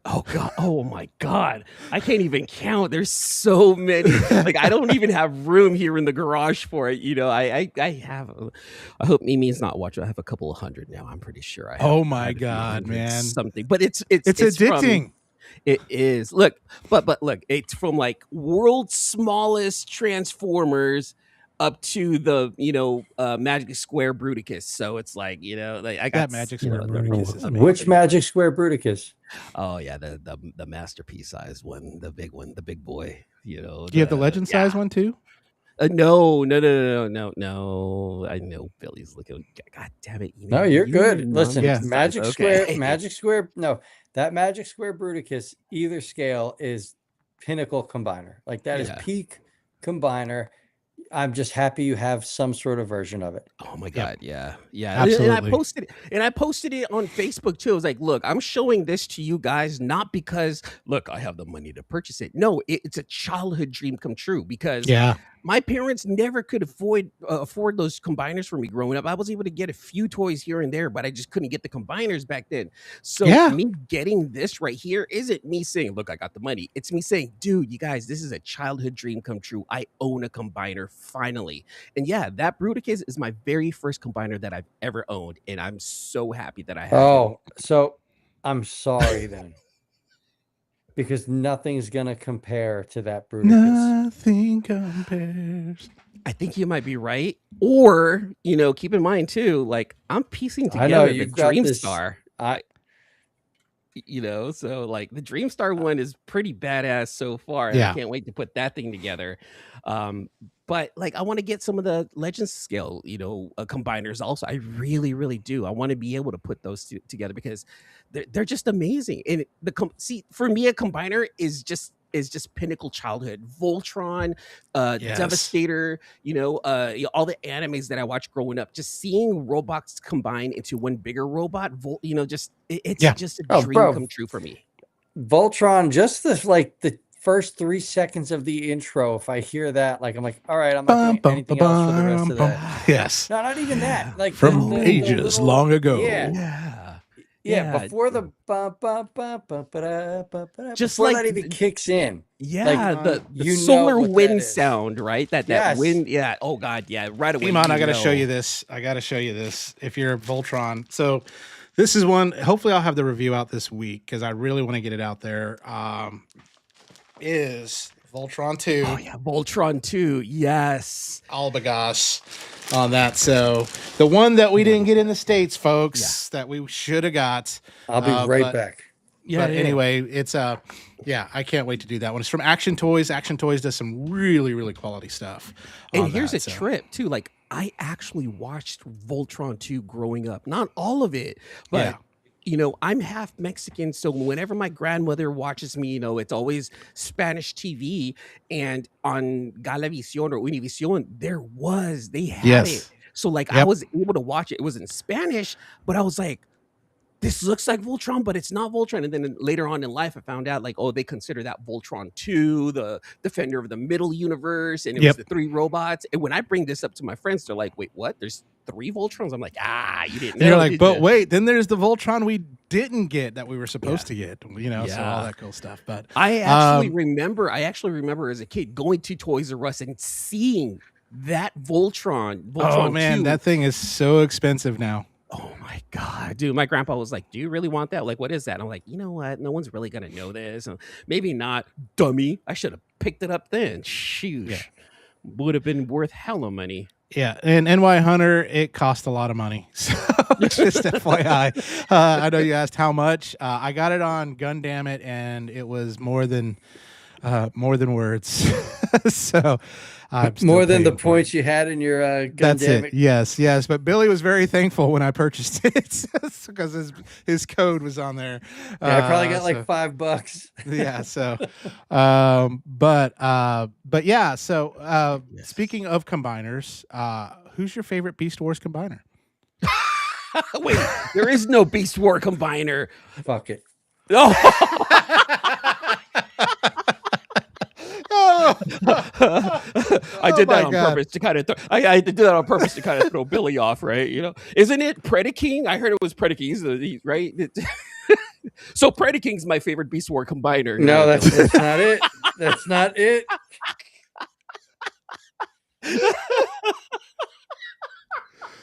C: Oh God! Oh my God! I can't even count. There's so many. Like I don't even have room here in the garage for it. You know, I have. I hope Mimi's not watching. I have a couple of hundred now. I'm pretty sure. I have,
A: Oh
C: I
A: my
C: have a few
A: God,
C: hundred
A: man.
C: something. But it's
A: addicting.
C: It is. Look, but look, it's from like world's smallest Transformers up to the Magic Square Bruticus. So it's like like I got
A: That Magic
C: you know,
A: Square Bruticus is amazing.
B: Which Magic Square Bruticus?
C: Oh yeah, the masterpiece size one, the big one, the big boy.
A: Do you have the legend size one too?
C: No. I know Billy's looking. God damn it!
B: No, you're good. Listen,
A: Yeah.
B: Magic
C: Okay.
B: Square, Magic Square. No, that Magic Square Bruticus, either scale is pinnacle combiner. Like that is
C: Yeah.
B: peak combiner. I'm just happy you have some sort of version of it.
C: Oh my God, yeah.
A: Absolutely.
C: And I posted it on Facebook too. I was like, look, I'm showing this to you guys not because look, I have the money to purchase it. No, it's a childhood dream come true because
A: Yeah.
C: my parents never could afford those combiners for me growing up. I was able to get a few toys here and there, but I just couldn't get the combiners back then. So
A: Yeah.
C: me getting this right here isn't me saying, look, I got the money. It's me saying, dude, you guys, this is a childhood dream come true. I own a combiner finally. And yeah, that Bruticus is my very first combiner that I've ever owned. And I'm so happy that I have it.
B: Oh, so I'm sorry then. Because nothing's gonna compare to that Bruticus.
A: Nothing compares.
C: I think you might be right. Or, keep in mind too, like I'm piecing
B: I know
C: together the
B: you've got this.
C: Dreamstar. So like the Dreamstar one is pretty badass so far. And
A: Yeah.
C: I can't wait to put that thing together. But like I want to get some of the Legends scale, combiners also. I really, really do. I want to be able to put those together because they're just amazing. And see, for me, a combiner is just pinnacle childhood. Voltron,
A: Yes.
C: Devastator, all the animes that I watched growing up, just seeing robots combine into one bigger robot, it's
A: Yeah.
C: just a
B: Oh,
C: dream
B: bro.
C: come true for me.
B: Voltron, just the first 3 seconds of the intro. If I hear that, like I'm like, all right, I'm not doing anything else for the rest of that.
A: Yes.
B: No, not even that. Like
A: From
B: the
A: ages
B: little-
A: long ago.
B: Yeah.
C: Yeah.
B: Before the
C: Just
B: before
C: like
B: that even kicks in.
C: Yeah,
B: Like,
C: the
B: you know
C: solar
B: what that
C: wind
B: is.
C: sound, right? That
B: Yes.
C: wind, yeah. Oh God, yeah. Right away.
A: Eman,
C: you
A: I got to
C: know.
A: show you this. If you're a Voltron. So this is one, hopefully I'll have the review out this week because I really want to get it out there. Is Voltron 2.
C: Oh yeah, Voltron 2. Yes.
A: Albagoss on that. So the one that we didn't get in the States, folks, that we should have got.
B: I'll be right
A: but-
B: back.
C: Yeah.
A: But anyway, it's I can't wait to do that one. It's from Action Toys. Action Toys does some really, really quality stuff.
C: And
A: on
C: here's
A: that,
C: a
A: so.
C: trip too. Like I actually watched Voltron 2 growing up. Not all of it, but I'm half Mexican, so whenever my grandmother watches me, it's always Spanish TV, and on Galavisión or Univision, they had it. So like I was able to watch it. It was in Spanish, but I was like, this looks like Voltron, but it's not Voltron. And then later on in life, I found out like, they consider that Voltron 2, the defender of the middle universe, and it was the 3 robots. And when I bring this up to my friends, they're like, wait, what? There's 3 Voltrons? I'm like, you didn't know.
A: And you're like,
C: did
A: but
C: ya?"
A: wait, then there's the Voltron we didn't get that we were supposed to get, you know, so all
C: Yeah.
A: that cool stuff. But
C: I actually remember as a kid going to Toys R Us and seeing that Voltron
A: oh man,
C: 2.
A: that thing is so expensive now.
C: Oh my god, dude! My grandpa was like, "Do you really want that? Like, what is that?" And I'm like, "You know what? No one's really gonna know this. Maybe not, dummy. I should have picked it up then. Shoot,
A: Yeah.
C: would have been worth hella money."
A: Yeah, and NY Hunter, it cost a lot of money. So just FYI, I know you asked how much. I got it on Gundamn and it was more than words. So I'm still
B: More than the
A: paying for it.
B: points you had in your
A: That's
B: Gundam.
A: it. Yes. But Billy was very thankful when I purchased it because his code was on there.
B: Yeah, I probably got
A: so-
B: like $5.
A: yeah. So, but yeah. So, speaking of combiners, who's your favorite Beast Wars combiner?
C: Wait, there is no Beast War combiner.
B: Fuck it.
C: Oh. I did that on purpose to kind of. I did that on purpose to kind of throw Billy off, right? You know, isn't it Predaking? I heard it was Predaking, right? So Predaking's my favorite Beast War combiner.
B: No,
C: right,
B: that's
C: Billy?
B: not it. That's not it.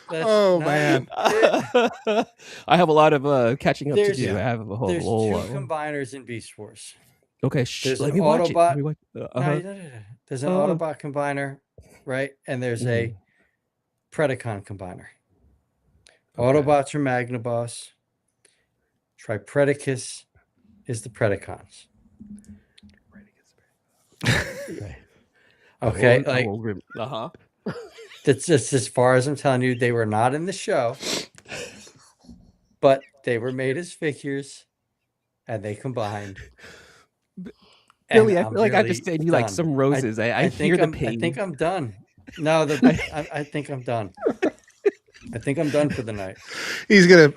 B: That's
A: Oh,
B: not
A: man.
B: it.
C: I have a lot of catching up to
B: There's-
C: do. I have a whole.
B: There's
C: whole
B: two combiners in Beast Wars.
C: okay,
B: there's
C: let
B: an
C: me watch it.
B: Autobot-
C: Let me watch-
B: No,
C: uh-huh.
B: no. There's an
C: Uh.
B: Autobot combiner, right? And there's a Predacon combiner.
C: Okay.
B: Autobots are Magnaboss. Tripredacus is the Predacons. Okay, like
C: uh-huh.
B: that's just as far as I'm telling you. They were not in the show, but they were made as figures, and they combined.
C: Billy,
B: And
C: I feel like I have to
B: really
C: send you like
B: done.
C: some roses. I hear the pain.
B: I think I'm done. No, I think I'm done. I think I'm done for the night.
A: He's gonna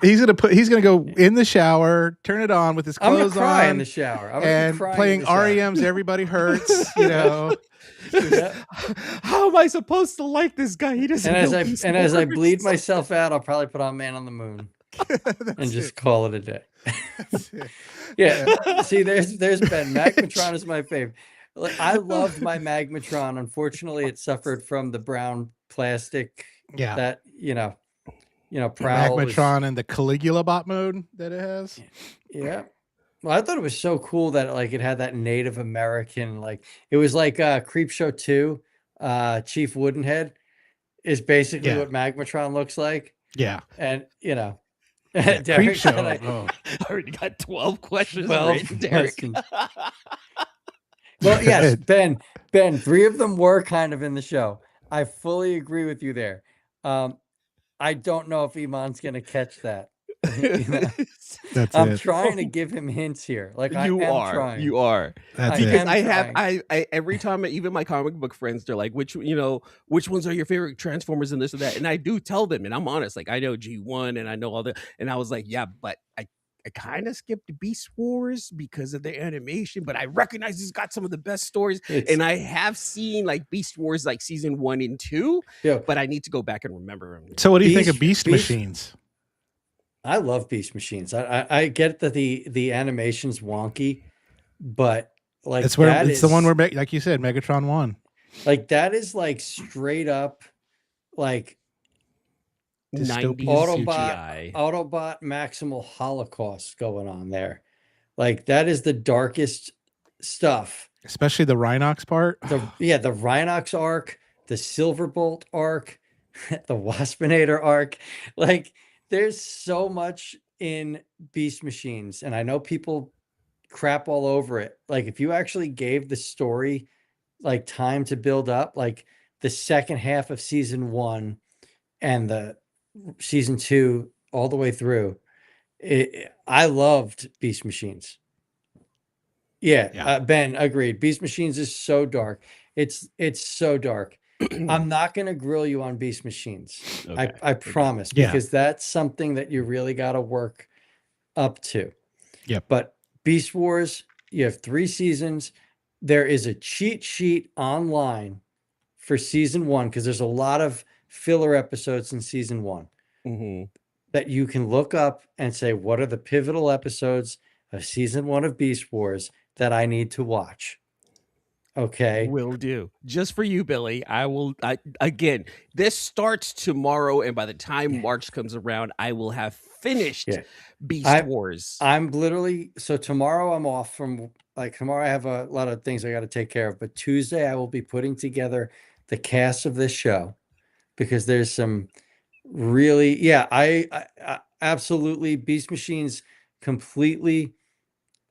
A: go in the shower, turn it on with his
B: I'm gonna
A: clothes
B: cry
A: on,
B: in the shower. I'm
A: and
B: gonna cry
A: playing
B: in the shower.
A: REM's "Everybody Hurts." You know.
B: Yeah.
C: How am I supposed to like this guy? He doesn't.
B: And
C: know
B: as I
C: Beast
B: bleed
C: Wars.
B: myself out, I'll probably put on Man on the Moon and just call it a day.
A: That's it.
B: Yeah. See, there's Ben. Magmatron is my favorite. Like, I loved my Magmatron. Unfortunately, it suffered from the brown plastic
A: Yeah.
B: that Prowl was-
A: Magmatron and the Caligula bot mode that it has.
B: Yeah. Well, I thought it was so cool that like it had that Native American, like it was like Creepshow 2, Chief Woodenhead is basically
A: Yeah.
B: what Magmatron looks like.
A: Yeah.
B: And
A: Yeah,
B: Derek
A: Creepshow.
B: said I-
A: Oh.
C: I already got 12 questions.
B: 12
C: written, Derek.
B: questions. Well, yes, Ben, 3 of them were kind of in the show. I fully agree with you there. I don't know if Eman's gonna catch that. You know?
A: That's
B: I'm
A: it.
B: trying to give him hints here. Like I
C: You
B: am
C: are.
B: trying.
C: You are.
A: That's
B: I
A: it.
C: Because
B: am
C: I have
B: trying.
C: I every time even my comic book friends, they're like, which ones are your favorite Transformers and this and that? And I do tell them, and I'm honest, like I know G1 and I know all the, and I was like, yeah, but I kind of skipped Beast Wars because of the animation, but I recognize it's got some of the best stories.
B: It's-
C: And I have seen like Beast Wars like season 1 and 2,
B: Yeah.
C: but I need to go back and remember them.
A: So, what do you think of
B: Beast-
A: Beast Machines?
B: I love Beast Machines. I get that the animation's wonky, but like
A: It's where
B: that
A: it's the
B: is-
A: one where, like you said, Megatron won.
B: like that is like straight up like
C: 90s
B: Autobot,
C: CGI.
B: Autobot Maximal Holocaust going on there. Like that is the darkest stuff.
A: Especially the Rhinox part.
B: The Rhinox arc, the Silverbolt arc, the Waspinator arc. Like there's so much in Beast Machines, and I know people crap all over it. Like if you actually gave the story like time to build up, like the second half of season 1 and the season 2 all the way through, I loved Beast Machines. Yeah. Ben agreed. Beast Machines is so dark. It's so dark. I'm not going to grill you on Beast Machines.
C: Okay.
B: I promise,
A: Yeah.
B: because that's something that you really got to work up to.
A: Yep.
B: But Beast Wars, you have 3 seasons. There is a cheat sheet online for season 1 because there's a lot of filler episodes in season 1.
C: Mm-hmm.
B: that you can look up and say, what are the pivotal episodes of season 1 of Beast Wars that I need to watch? Okay.
C: Will do. Just for you, Billy. Again, this starts tomorrow, and by the time March comes around, I will have finished
B: Yeah.
C: Beast Wars.
B: I'm literally, so tomorrow I'm off from, like, tomorrow I have a lot of things I got to take care of, but Tuesday I will be putting together the cast of this show, because there's some really, yeah, I absolutely, Beast Machines completely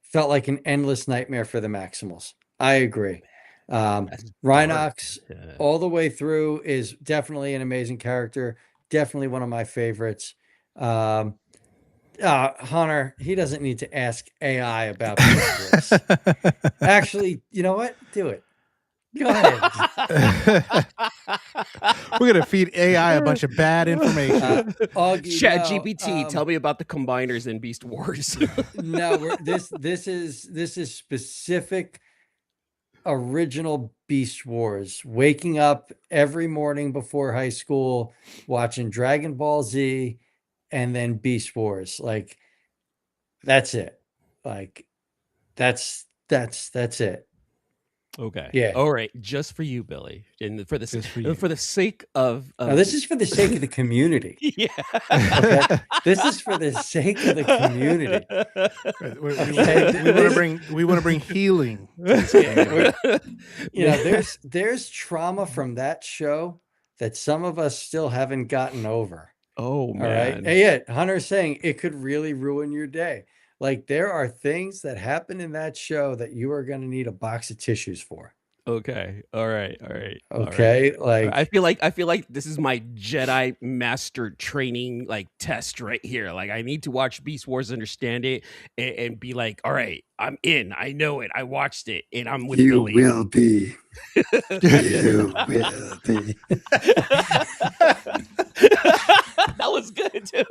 B: felt like an endless nightmare for the Maximals. I agree.
C: That's
B: Rhinox
C: dark. Yeah.
B: all the way through is definitely an amazing character. Definitely one of my favorites. Hunter, he doesn't need to ask AI about Beast Wars. Actually, you know what? Do it. Go ahead.
A: We're gonna feed AI a bunch of bad information.
B: Augie,
C: Chat
B: no,
C: GPT, tell me about the combiners in Beast Wars.
B: no, this is specific original Beast Wars. Waking up every morning before high school, watching Dragon Ball Z, and then Beast Wars. Like, that's it. Like, that's it.
C: Okay.
B: Yeah.
C: All right. Just for you, Billy, and for
A: Just for you.
C: the sake of
B: Now, this is for the sake of the community.
C: yeah.
B: Okay? This is for the sake of the community.
A: We want to bring healing. To this community.
B: You know, there's trauma from that show that some of us still haven't gotten over.
C: Oh
B: All right.
C: man.
B: And yet, Hunter's saying it could really ruin your day. Like, there are things that happen in that show that you are going to need a box of tissues for.
C: Okay. All right. All right.
B: Okay.
C: All right.
B: Like,
C: I feel like this is my Jedi Master training like test right here. Like, I need to watch Beast Wars, understand it, and be like, all right, I'm in. I know it. I watched it, and I'm with
D: You
C: Billy.
D: will be. You will be.
C: That was good too.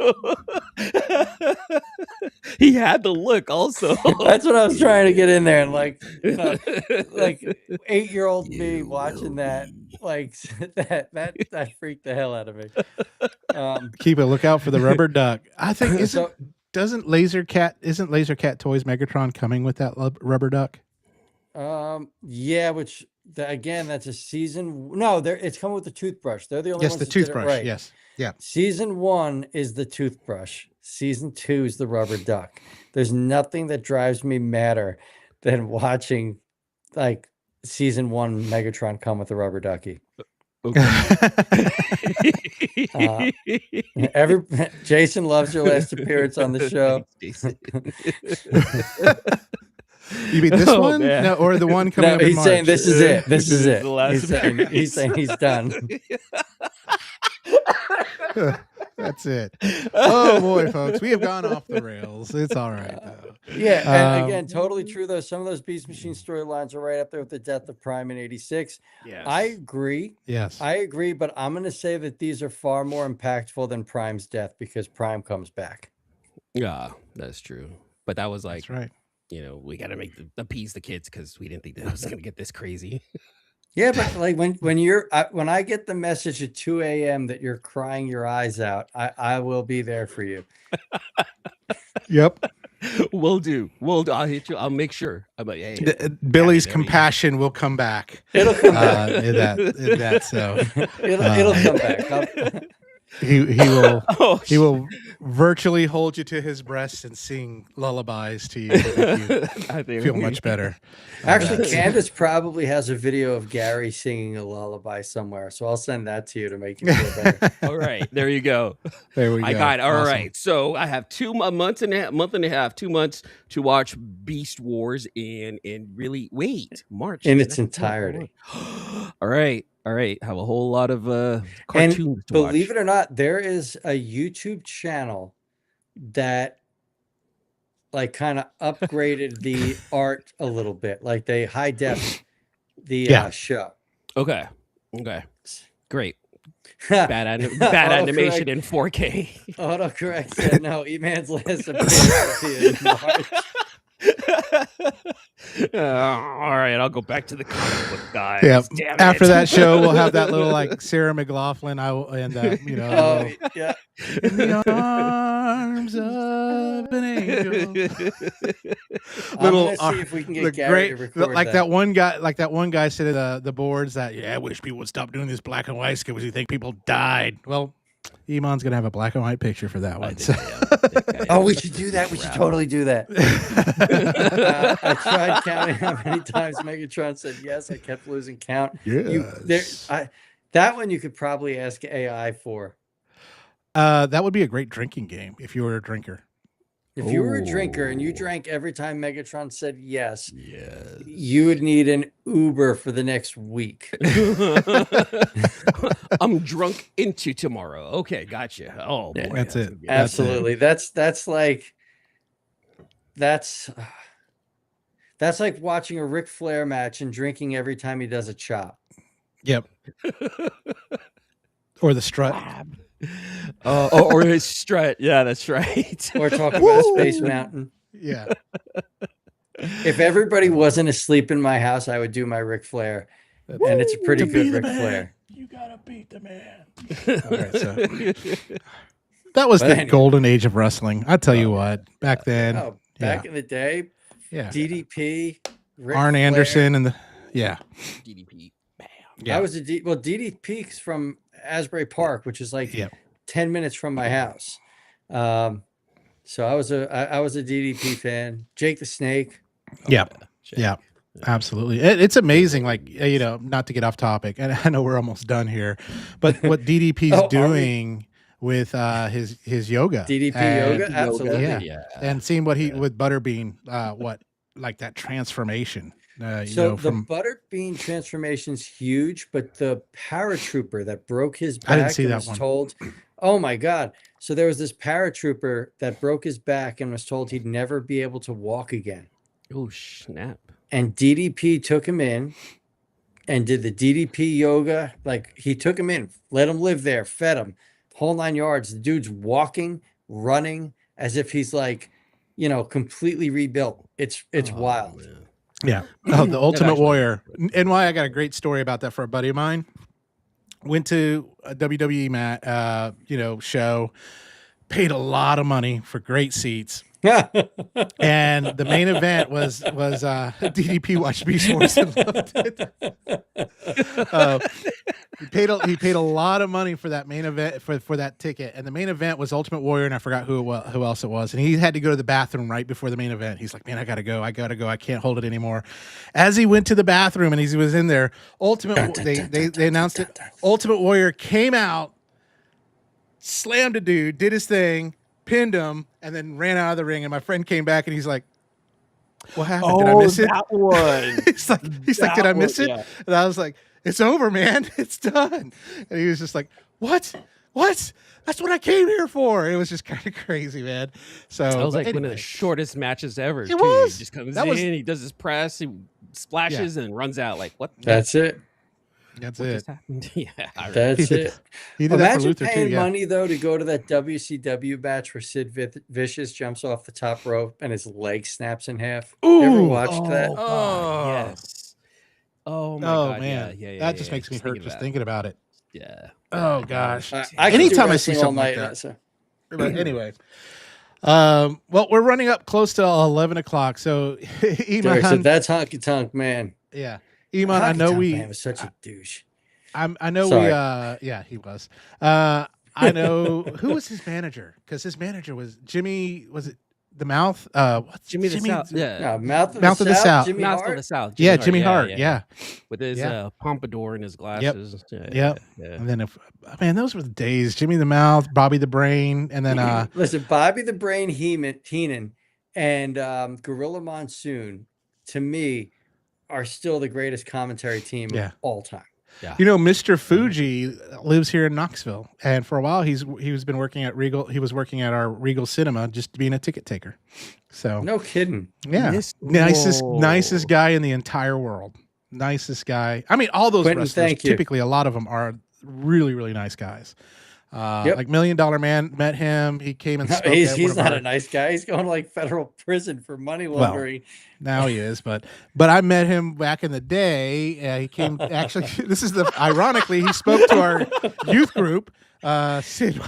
C: He had the look also.
B: that's what I was trying to get in there. And like 8-year-old me
D: You
B: watching
D: will
B: that,
D: be.
B: like that freaked the hell out of me.
A: Keep a lookout for the rubber duck. I think
B: So-
A: isn't Lasercat Toys Megatron coming with that rubber duck?
B: Yeah, which again, that's a season. No, it's coming with the toothbrush. They're the only
A: Yes,
B: ones
A: the
B: that did it
A: toothbrush.
B: right.
A: Yes, yeah.
B: Season 1 is the toothbrush. Season 2 is the rubber duck. There's nothing that drives me madder than watching like season 1 Megatron come with a rubber ducky. Jason loves your last appearance on the show.
A: You mean this one?
C: Man.
A: No, or the one coming up in
B: He's
A: March?
B: saying this is it. This is it.
C: The last
B: He's saying he's done.
A: That's it. Oh boy, folks, we have gone off the rails. It's all right though.
B: Yeah, and again, totally true though. Some of those Beast Machine storylines are right up there with the death of Prime in '86.
C: Yes.
B: I agree.
A: Yes.
B: I agree, but I'm going to say that these are far more impactful than Prime's death because Prime comes back.
C: Yeah, that's true. But that was like,
A: That's right.
C: you know, we got to make appease the kids because we didn't think that it was going to get this crazy.
B: Yeah, but like when I get the message at 2 a.m. that you're crying your eyes out, I will be there for you.
A: Yep.
C: We'll do. I'll hit you. I'll make sure. I'm like, hey,
A: Billy's
C: there we go.
A: compassion will come back.
B: It'll come back.
A: In that so
B: It'll come back.
A: he will
C: Oh,
A: he will virtually hold you to his breast and sing lullabies to you to make you feel much better.
B: Actually, Candace probably has a video of Gary singing a lullaby somewhere, so I'll send that to you to make you feel better.
C: All right, there you go.
A: There we go.
C: I got it. All
A: Awesome.
C: right. So I have 2 month and a half, 2 months to watch Beast Wars and really wait March
B: In
C: That's
B: its entirety.
C: All right. Have a whole lot of
B: And
C: cartoons to watch.
B: believe it or not, there is a YouTube channel that like kind of upgraded the art a little bit. Like they high def the show.
C: Okay. Great. Bad animation in 4K.
B: Autocorrect said no. Eman's last appearance will be in March.
C: All right, I'll go back to the comic book guys.
A: Yeah.
C: Damn
A: After
C: it.
A: that show, we'll have that little like Sarah McLaughlin. And you know,
B: Oh
A: little,
B: yeah.
A: in the arms of an angel.
B: I'm gonna see if we can
A: the
B: get Gary to
A: great,
B: record
A: like that one guy said at the boards that I wish people would stop doing this black and white because you think people died. Well, Emon's gonna have a black and white picture for that one. So.
B: Oh, we should do that. We should totally do that. I tried counting how many times Megatron said yes. I kept losing count.
A: Yes.
B: That one you could probably ask AI for.
A: That would be a great drinking game if you were a drinker.
B: If you were a drinker and you drank every time Megatron said yes, you would need an Uber for the next week.
C: I'm drunk into tomorrow. Okay, gotcha. Oh, boy,
A: That's it.
B: Absolutely. That's like watching a Ric Flair match and drinking every time he does a chop.
A: Yep. Or the strut.
C: Or his strut. Yeah, that's right.
B: Or talking about Space Mountain.
A: Yeah.
B: If everybody wasn't asleep in my house, I would do my Ric Flair. And it's a pretty good Ric Flair.
A: You gotta beat the man. All right, so that was the
B: anyway.
A: golden age of wrestling. I tell you what, back then.
B: Oh, back in the day,
A: Yeah.
B: DDP, Ric
A: Arn
B: Flair.
A: Anderson and
C: DDP. Bam.
A: Yeah.
B: I was DDP's from Asbury Park, which is like 10 minutes from my house. So I was a DDP fan. Jake the Snake.
A: Yeah. Absolutely. It's amazing. Like, you know, not to get off topic, and I know we're almost done here, but what DDP's doing with his yoga.
B: DDP
A: and,
B: yoga? Absolutely.
A: Yeah. And seeing what with Butterbean, like that transformation.
B: So the Butterbean transformation's huge, but the paratrooper that broke his back
A: I didn't see
B: and
A: that
B: was
A: one.
B: told, oh my God. So there was this paratrooper that broke his back and was told he'd never be able to walk again.
C: Oh, snap.
B: And DDP took him in and did the DDP yoga. Like he took him in, let him live there, fed him, whole 9 yards. The dude's walking, running as if he's like, you know, completely rebuilt. It's wild.
C: Man.
A: Yeah. Oh, the Ultimate Warrior. And why I got a great story about that for a buddy of mine. Went to a WWE show, paid a lot of money for great seats. And the main event was DDP watched Beast Wars and loved it. He paid a lot of money for that main event for that ticket, and the main event was Ultimate Warrior, and I forgot who else it was, and he had to go to the bathroom right before the main event. He's like, "Man, I gotta go, I can't hold it anymore." As he went to the bathroom and as he was in there, they announced it. Ultimate Warrior came out, slammed a dude, did his thing, pinned him, and then ran out of the ring. And my friend came back and he's like, "What happened? Did I miss it?"
C: That one.
A: he's like, "Did I miss it?"
C: Yeah.
A: And I was like, "It's over, man. It's done." And he was just like, "What? That's what I came here for." It was just kind of crazy, man. So
C: That was like one of
A: anyway.
C: the shortest matches ever.
A: It
C: too.
A: was.
C: He just comes
A: That
C: in,
A: was-
C: he does his press, he splashes, and runs out. Like, what?
B: That's it.
A: That's
C: What
A: it.
C: just happened? Yeah.
B: That's it.
A: He did that for
B: Imagine
A: Luther
B: paying
A: too. Yeah.
B: money though to go to that WCW match where Sid Vicious jumps off the top rope and his leg snaps in half.
A: Ooh.
B: Ever watched that?
C: God,
A: Oh.
C: yes. Oh my
A: Oh
C: God.
A: man,
C: Yeah.
A: that just makes me hurt just thinking about it.
C: Yeah.
A: Oh gosh.
B: I could do
A: Anytime I see
B: wrestling all
A: something like
B: night,
A: that.
B: so-
A: But anyway, well, we're running up close to 11 o'clock. So,
B: Derek said,
A: Eman,
B: that's Honky Tonk Man.
A: yeah, Eman, I know
B: Honky Tonk Man was such a douche.
A: I know
B: Sorry.
A: yeah, he was. I know who was his manager because his manager was Jimmy. Was it the Mouth? What's
C: Jimmy the South. Yeah.
B: No, Mouth of
A: Mouth
B: the
A: of the
B: South.
A: South.
B: Jimmy
C: Mouth
B: Hart.
C: of the South.
A: Yeah, Jimmy Hart. Yeah.
C: With his
A: Yeah.
C: pompadour and his glasses.
A: Yep.
C: Yeah.
A: And then man, those were the days. Jimmy the Mouth, Bobby the Brain, and then
B: Listen, Bobby the Brain Heenan and Gorilla Monsoon, to me, are still the greatest commentary team
A: Yeah.
B: of all time.
A: you know, Mr. Fuji lives here in Knoxville, and for a while he was been working at Regal. He was working at our Regal Cinema, just being a ticket taker. So
B: No kidding.
A: yeah, nicest guy in the entire world. Nicest guy. I mean, all those
B: Quentin,
A: wrestlers.
B: thank you.
A: Typically, a lot of them are really, really nice guys.
B: Yep.
A: Like $1 Million Man, met him. He came and
B: No,
A: spoke.
B: he's not a nice guy. He's going to like federal prison for money laundering.
A: Now he is, but I met him back in the day. He came actually. This is the ironically he spoke to our youth group. Sid.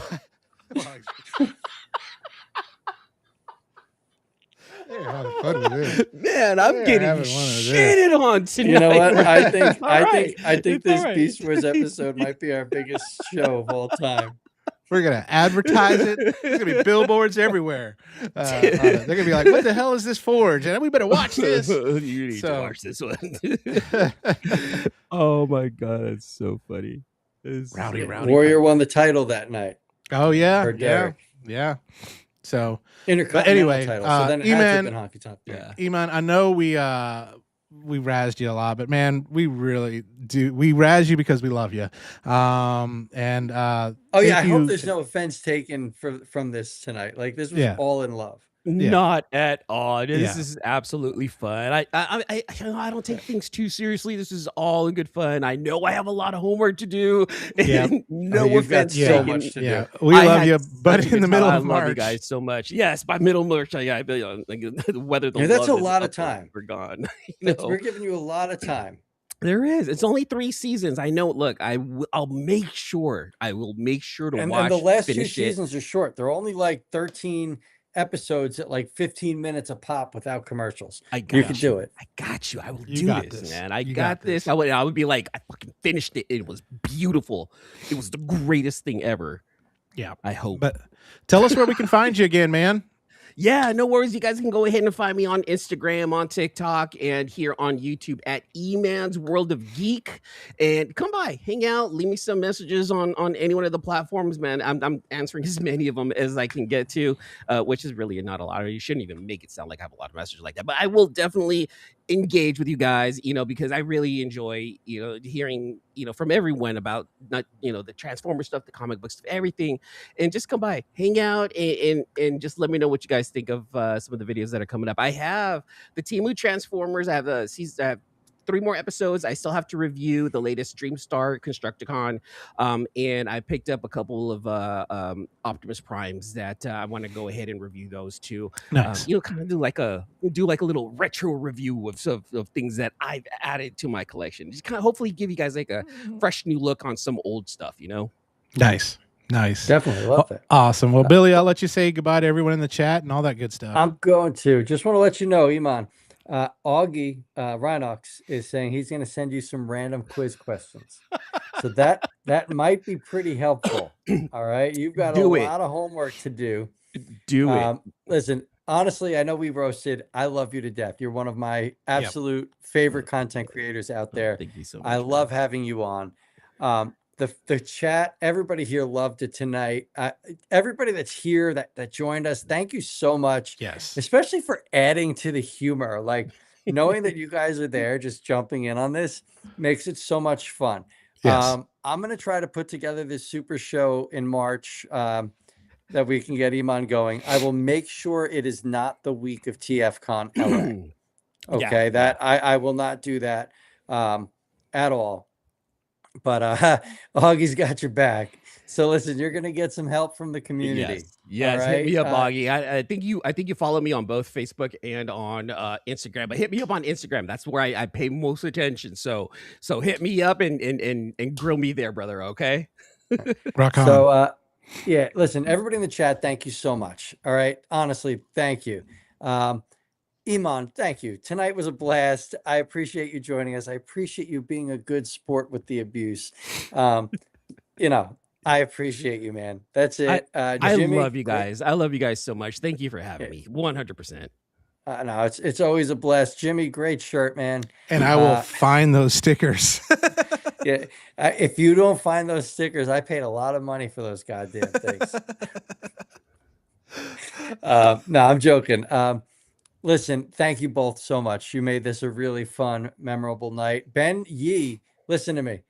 A: They're having fun with this.
C: Man, I'm
A: They're
C: getting
A: having one of this.
C: shitted on tonight.
B: You know what? I
C: It's
B: think
C: all right. It's
B: this
C: all right.
B: Beast Wars episode might be our biggest show of all time.
A: We're gonna advertise it. There's gonna be billboards everywhere. They're gonna be like, "What the hell is this Forge?" And we better watch this.
C: You need to watch this one. Oh my god, that's so funny.
A: Rowdy.
B: Warrior won the title that night.
A: Oh yeah,
B: For Derek.
A: yeah. So
B: Intercontinental
A: anyway,
B: title. So then it had to have been Honky Tonk.
C: Yeah.
A: Eman, I know we razzed you a lot, but man, we really do. We razz you because we love you.
B: Oh yeah, I
A: thank
B: hope
A: you.
B: there's no offense taken from this tonight. Like this was
A: Yeah.
B: all in love.
C: Not at all. This
A: Yeah.
C: is absolutely fun. I don't take things too seriously. This is all in good fun. I know I have a lot of homework to do.
A: Yeah.
C: No
B: You've got
C: offense
B: so
C: taken.
B: much to
A: Yeah,
B: do.
A: we
C: I
A: love
C: had
A: you, but
C: such a
A: in the
C: good
A: middle
C: time.
A: of
C: I love you
A: March,
C: guys so much. Yes, by middle of March, whether the
B: Yeah, that's a
C: love is
B: lot of
C: up or
B: time.
C: We're gone.
B: We're giving you a lot of time.
C: There is. It's only 3 seasons. I know. Look, I'll make sure. I will make sure to
B: And
C: watch.
B: the last 2
C: finish it.
B: seasons are short. They're only like 13 episodes at like 15 minutes a pop without commercials.
C: I got
B: You can do it.
C: I got you. I will
A: You
C: do
A: got
C: this,
A: this.
C: man. I
A: You
C: got
A: got
C: this.
A: this.
C: I would be like, I fucking finished it. It was beautiful. It was the greatest thing ever.
A: Yeah.
C: I hope.
A: But tell us where we can find you again, man.
C: Yeah, no worries. You guys can go ahead and find me on Instagram, on TikTok, and here on YouTube at Eman's World of Geek. And come by, hang out, leave me some messages on any one of the platforms, man. I'm answering as many of them as I can get to, which is really not a lot. You shouldn't even make it sound like I have a lot of messages like that. But I will definitely engage with you guys, because I really enjoy, hearing, from everyone about the Transformer stuff, the comic book stuff, everything. And just come by, hang out, and just let me know what you guys think of some of the videos that are coming up. I have the Temu Transformers. I have 3 more episodes. I still have to review the latest Dreamstar Constructicon, and I picked up a couple of Optimus Primes that I want to go ahead and review those too.
A: Nice.
C: Kind of do like a little retro review of things that I've added to my collection. Just kind of hopefully give you guys like a fresh new look on some old stuff.
A: Nice.
B: Definitely love that.
A: Awesome. Well, Billy, I'll let you say goodbye to everyone in the chat and all that good stuff.
B: I'm going to. Just want to let you know, Eman, Augie Rhinox is saying he's going to send you some random quiz questions. So that might be pretty helpful. All right. You've got
C: Do
B: a
C: it.
B: lot of homework to do.
C: Do it.
B: Listen, honestly, I know we roasted. I love you to death. You're one of my absolute favorite content creators out there.
C: Thank you so much.
B: I love having you on. The chat, everybody here loved it tonight. Everybody that's here that joined us, thank you so much.
A: Yes.
B: Especially for adding to the humor. Like knowing that you guys are there, just jumping in on this makes it so much fun.
A: Yes.
B: I'm going to try to put together this super show in March that we can get Eman going. I will make sure it is not the week of TFCon LA. Okay, I will not do that at all. But Augie's got your back. So listen, you're gonna get some help from the community.
C: Yes,
B: all
C: hit me
B: right?
C: up, Augie. I think you follow me on both Facebook and on Instagram. But hit me up on Instagram. That's where I pay most attention. So hit me up and grill me there, brother. Okay.
A: Rock on.
B: So yeah, listen, everybody in the chat, thank you so much. All right, honestly, thank you. Eman, thank you. Tonight was a blast. I appreciate you joining us. I appreciate you being a good sport with the abuse. I appreciate you, man. That's it.
C: I
B: Jimmy,
C: love you guys. I love you guys so much. Thank you for having me. 100%.
B: No, it's always a blast. Jimmy, great shirt, man.
A: And I will find those stickers.
B: Yeah, if you don't find those stickers, I paid a lot of money for those goddamn things. No, I'm joking. Listen, thank you both so much. You made this a really fun, memorable night. Ben Yee, listen to me.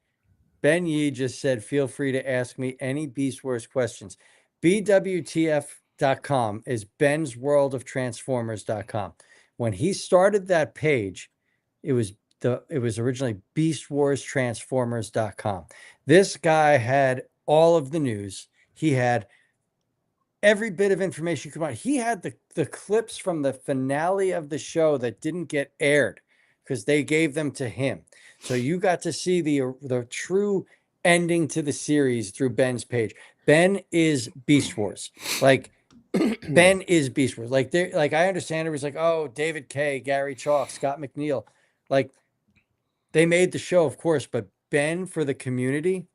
B: Ben Yee just said, feel free to ask me any Beast Wars questions. BWTF.com is Ben's World of Transformers.com. When he started that page, it was originally BeastWarsTransformers.com. This guy had all of the news. He had every bit of information you could want. He had the clips from the finale of the show that didn't get aired because they gave them to him. So you got to see the true ending to the series through Ben's page. Ben is Beast Wars. Like Ben is Beast Wars. Like I understand it was like, oh, David Kay, Gary Chalk, Scott McNeil. Like they made the show, of course, but Ben for the community,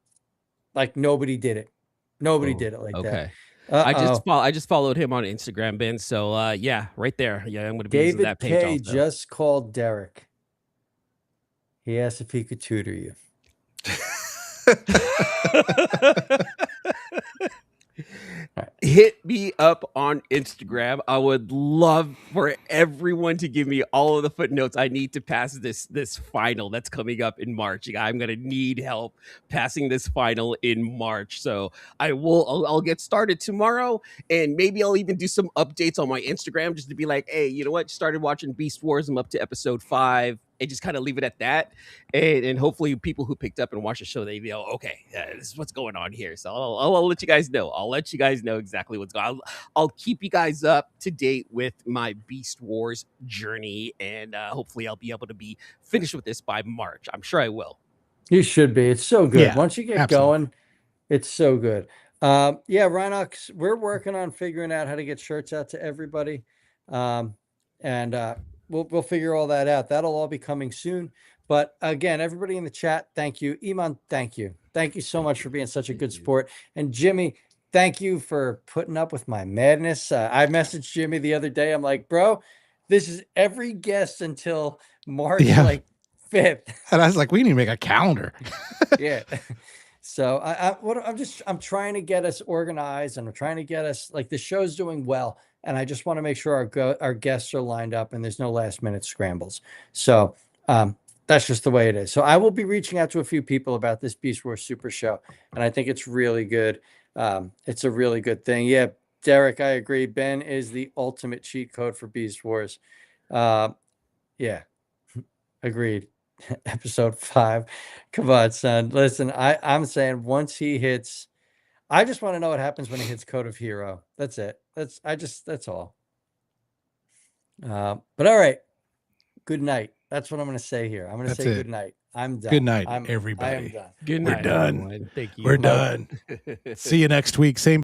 B: like nobody did it. Nobody did it like that.
C: Okay. I just followed him on Instagram, Ben. So yeah, right there. Yeah, I'm gonna be using
B: David
C: that page
B: Kay
C: also.
B: just called Derek. He asked if he could tutor you.
C: Hit me up on Instagram. I would love for everyone to give me all of the footnotes I need to pass this final that's coming up in March. I'm gonna need help passing this final in March. So I'll get started tomorrow, and maybe I'll even do some updates on my Instagram just to be like, hey, you know what? Started watching Beast Wars. I'm up to episode 5. And just kind of leave it at that, and hopefully people who picked up and watched the show, they go, okay, this is what's going on here. So I'll let you guys know. I'll let you guys know exactly what's going on. I'll keep you guys up to date with my Beast Wars journey, and hopefully I'll be able to be finished with this by March. I'm sure I will.
B: You should be. It's so good.
A: Yeah,
B: Once you get going, it's so good. Yeah, Rhinox, we're working on figuring out how to get shirts out to everybody. And we'll figure all that out. That'll all be coming soon. But again, everybody in the chat, thank you. Eman, thank you. Thank you so much for being such a good sport. And Jimmy, thank you for putting up with my madness. I messaged Jimmy the other day. I'm like, bro, this is every guest until March like 5th.
A: And I was like, we need to make a calendar.
B: Yeah. So I'm trying to get us organized, and I'm trying to get us, like, the show's doing well, and I just want to make sure our guests are lined up and there's no last minute scrambles. So that's just the way it is. So I will be reaching out to a few people about this Beast Wars Super Show, and I think it's really good. It's a really good thing. Yeah, Derek, I agree. Ben is the ultimate cheat code for Beast Wars. Yeah, agreed. Episode 5. Come on, son. Listen, I'm saying once he hits, I just want to know what happens when he hits Code of Hero. That's it. That's all. But all right. Good night. That's what I'm going to say here. I'm going to say good night. I'm done.
A: Good night,
B: I am
A: everybody.
B: done.
C: Good
A: We're
C: night.
A: done.
C: Everyone. Thank you.
A: We're done. See you next week. Same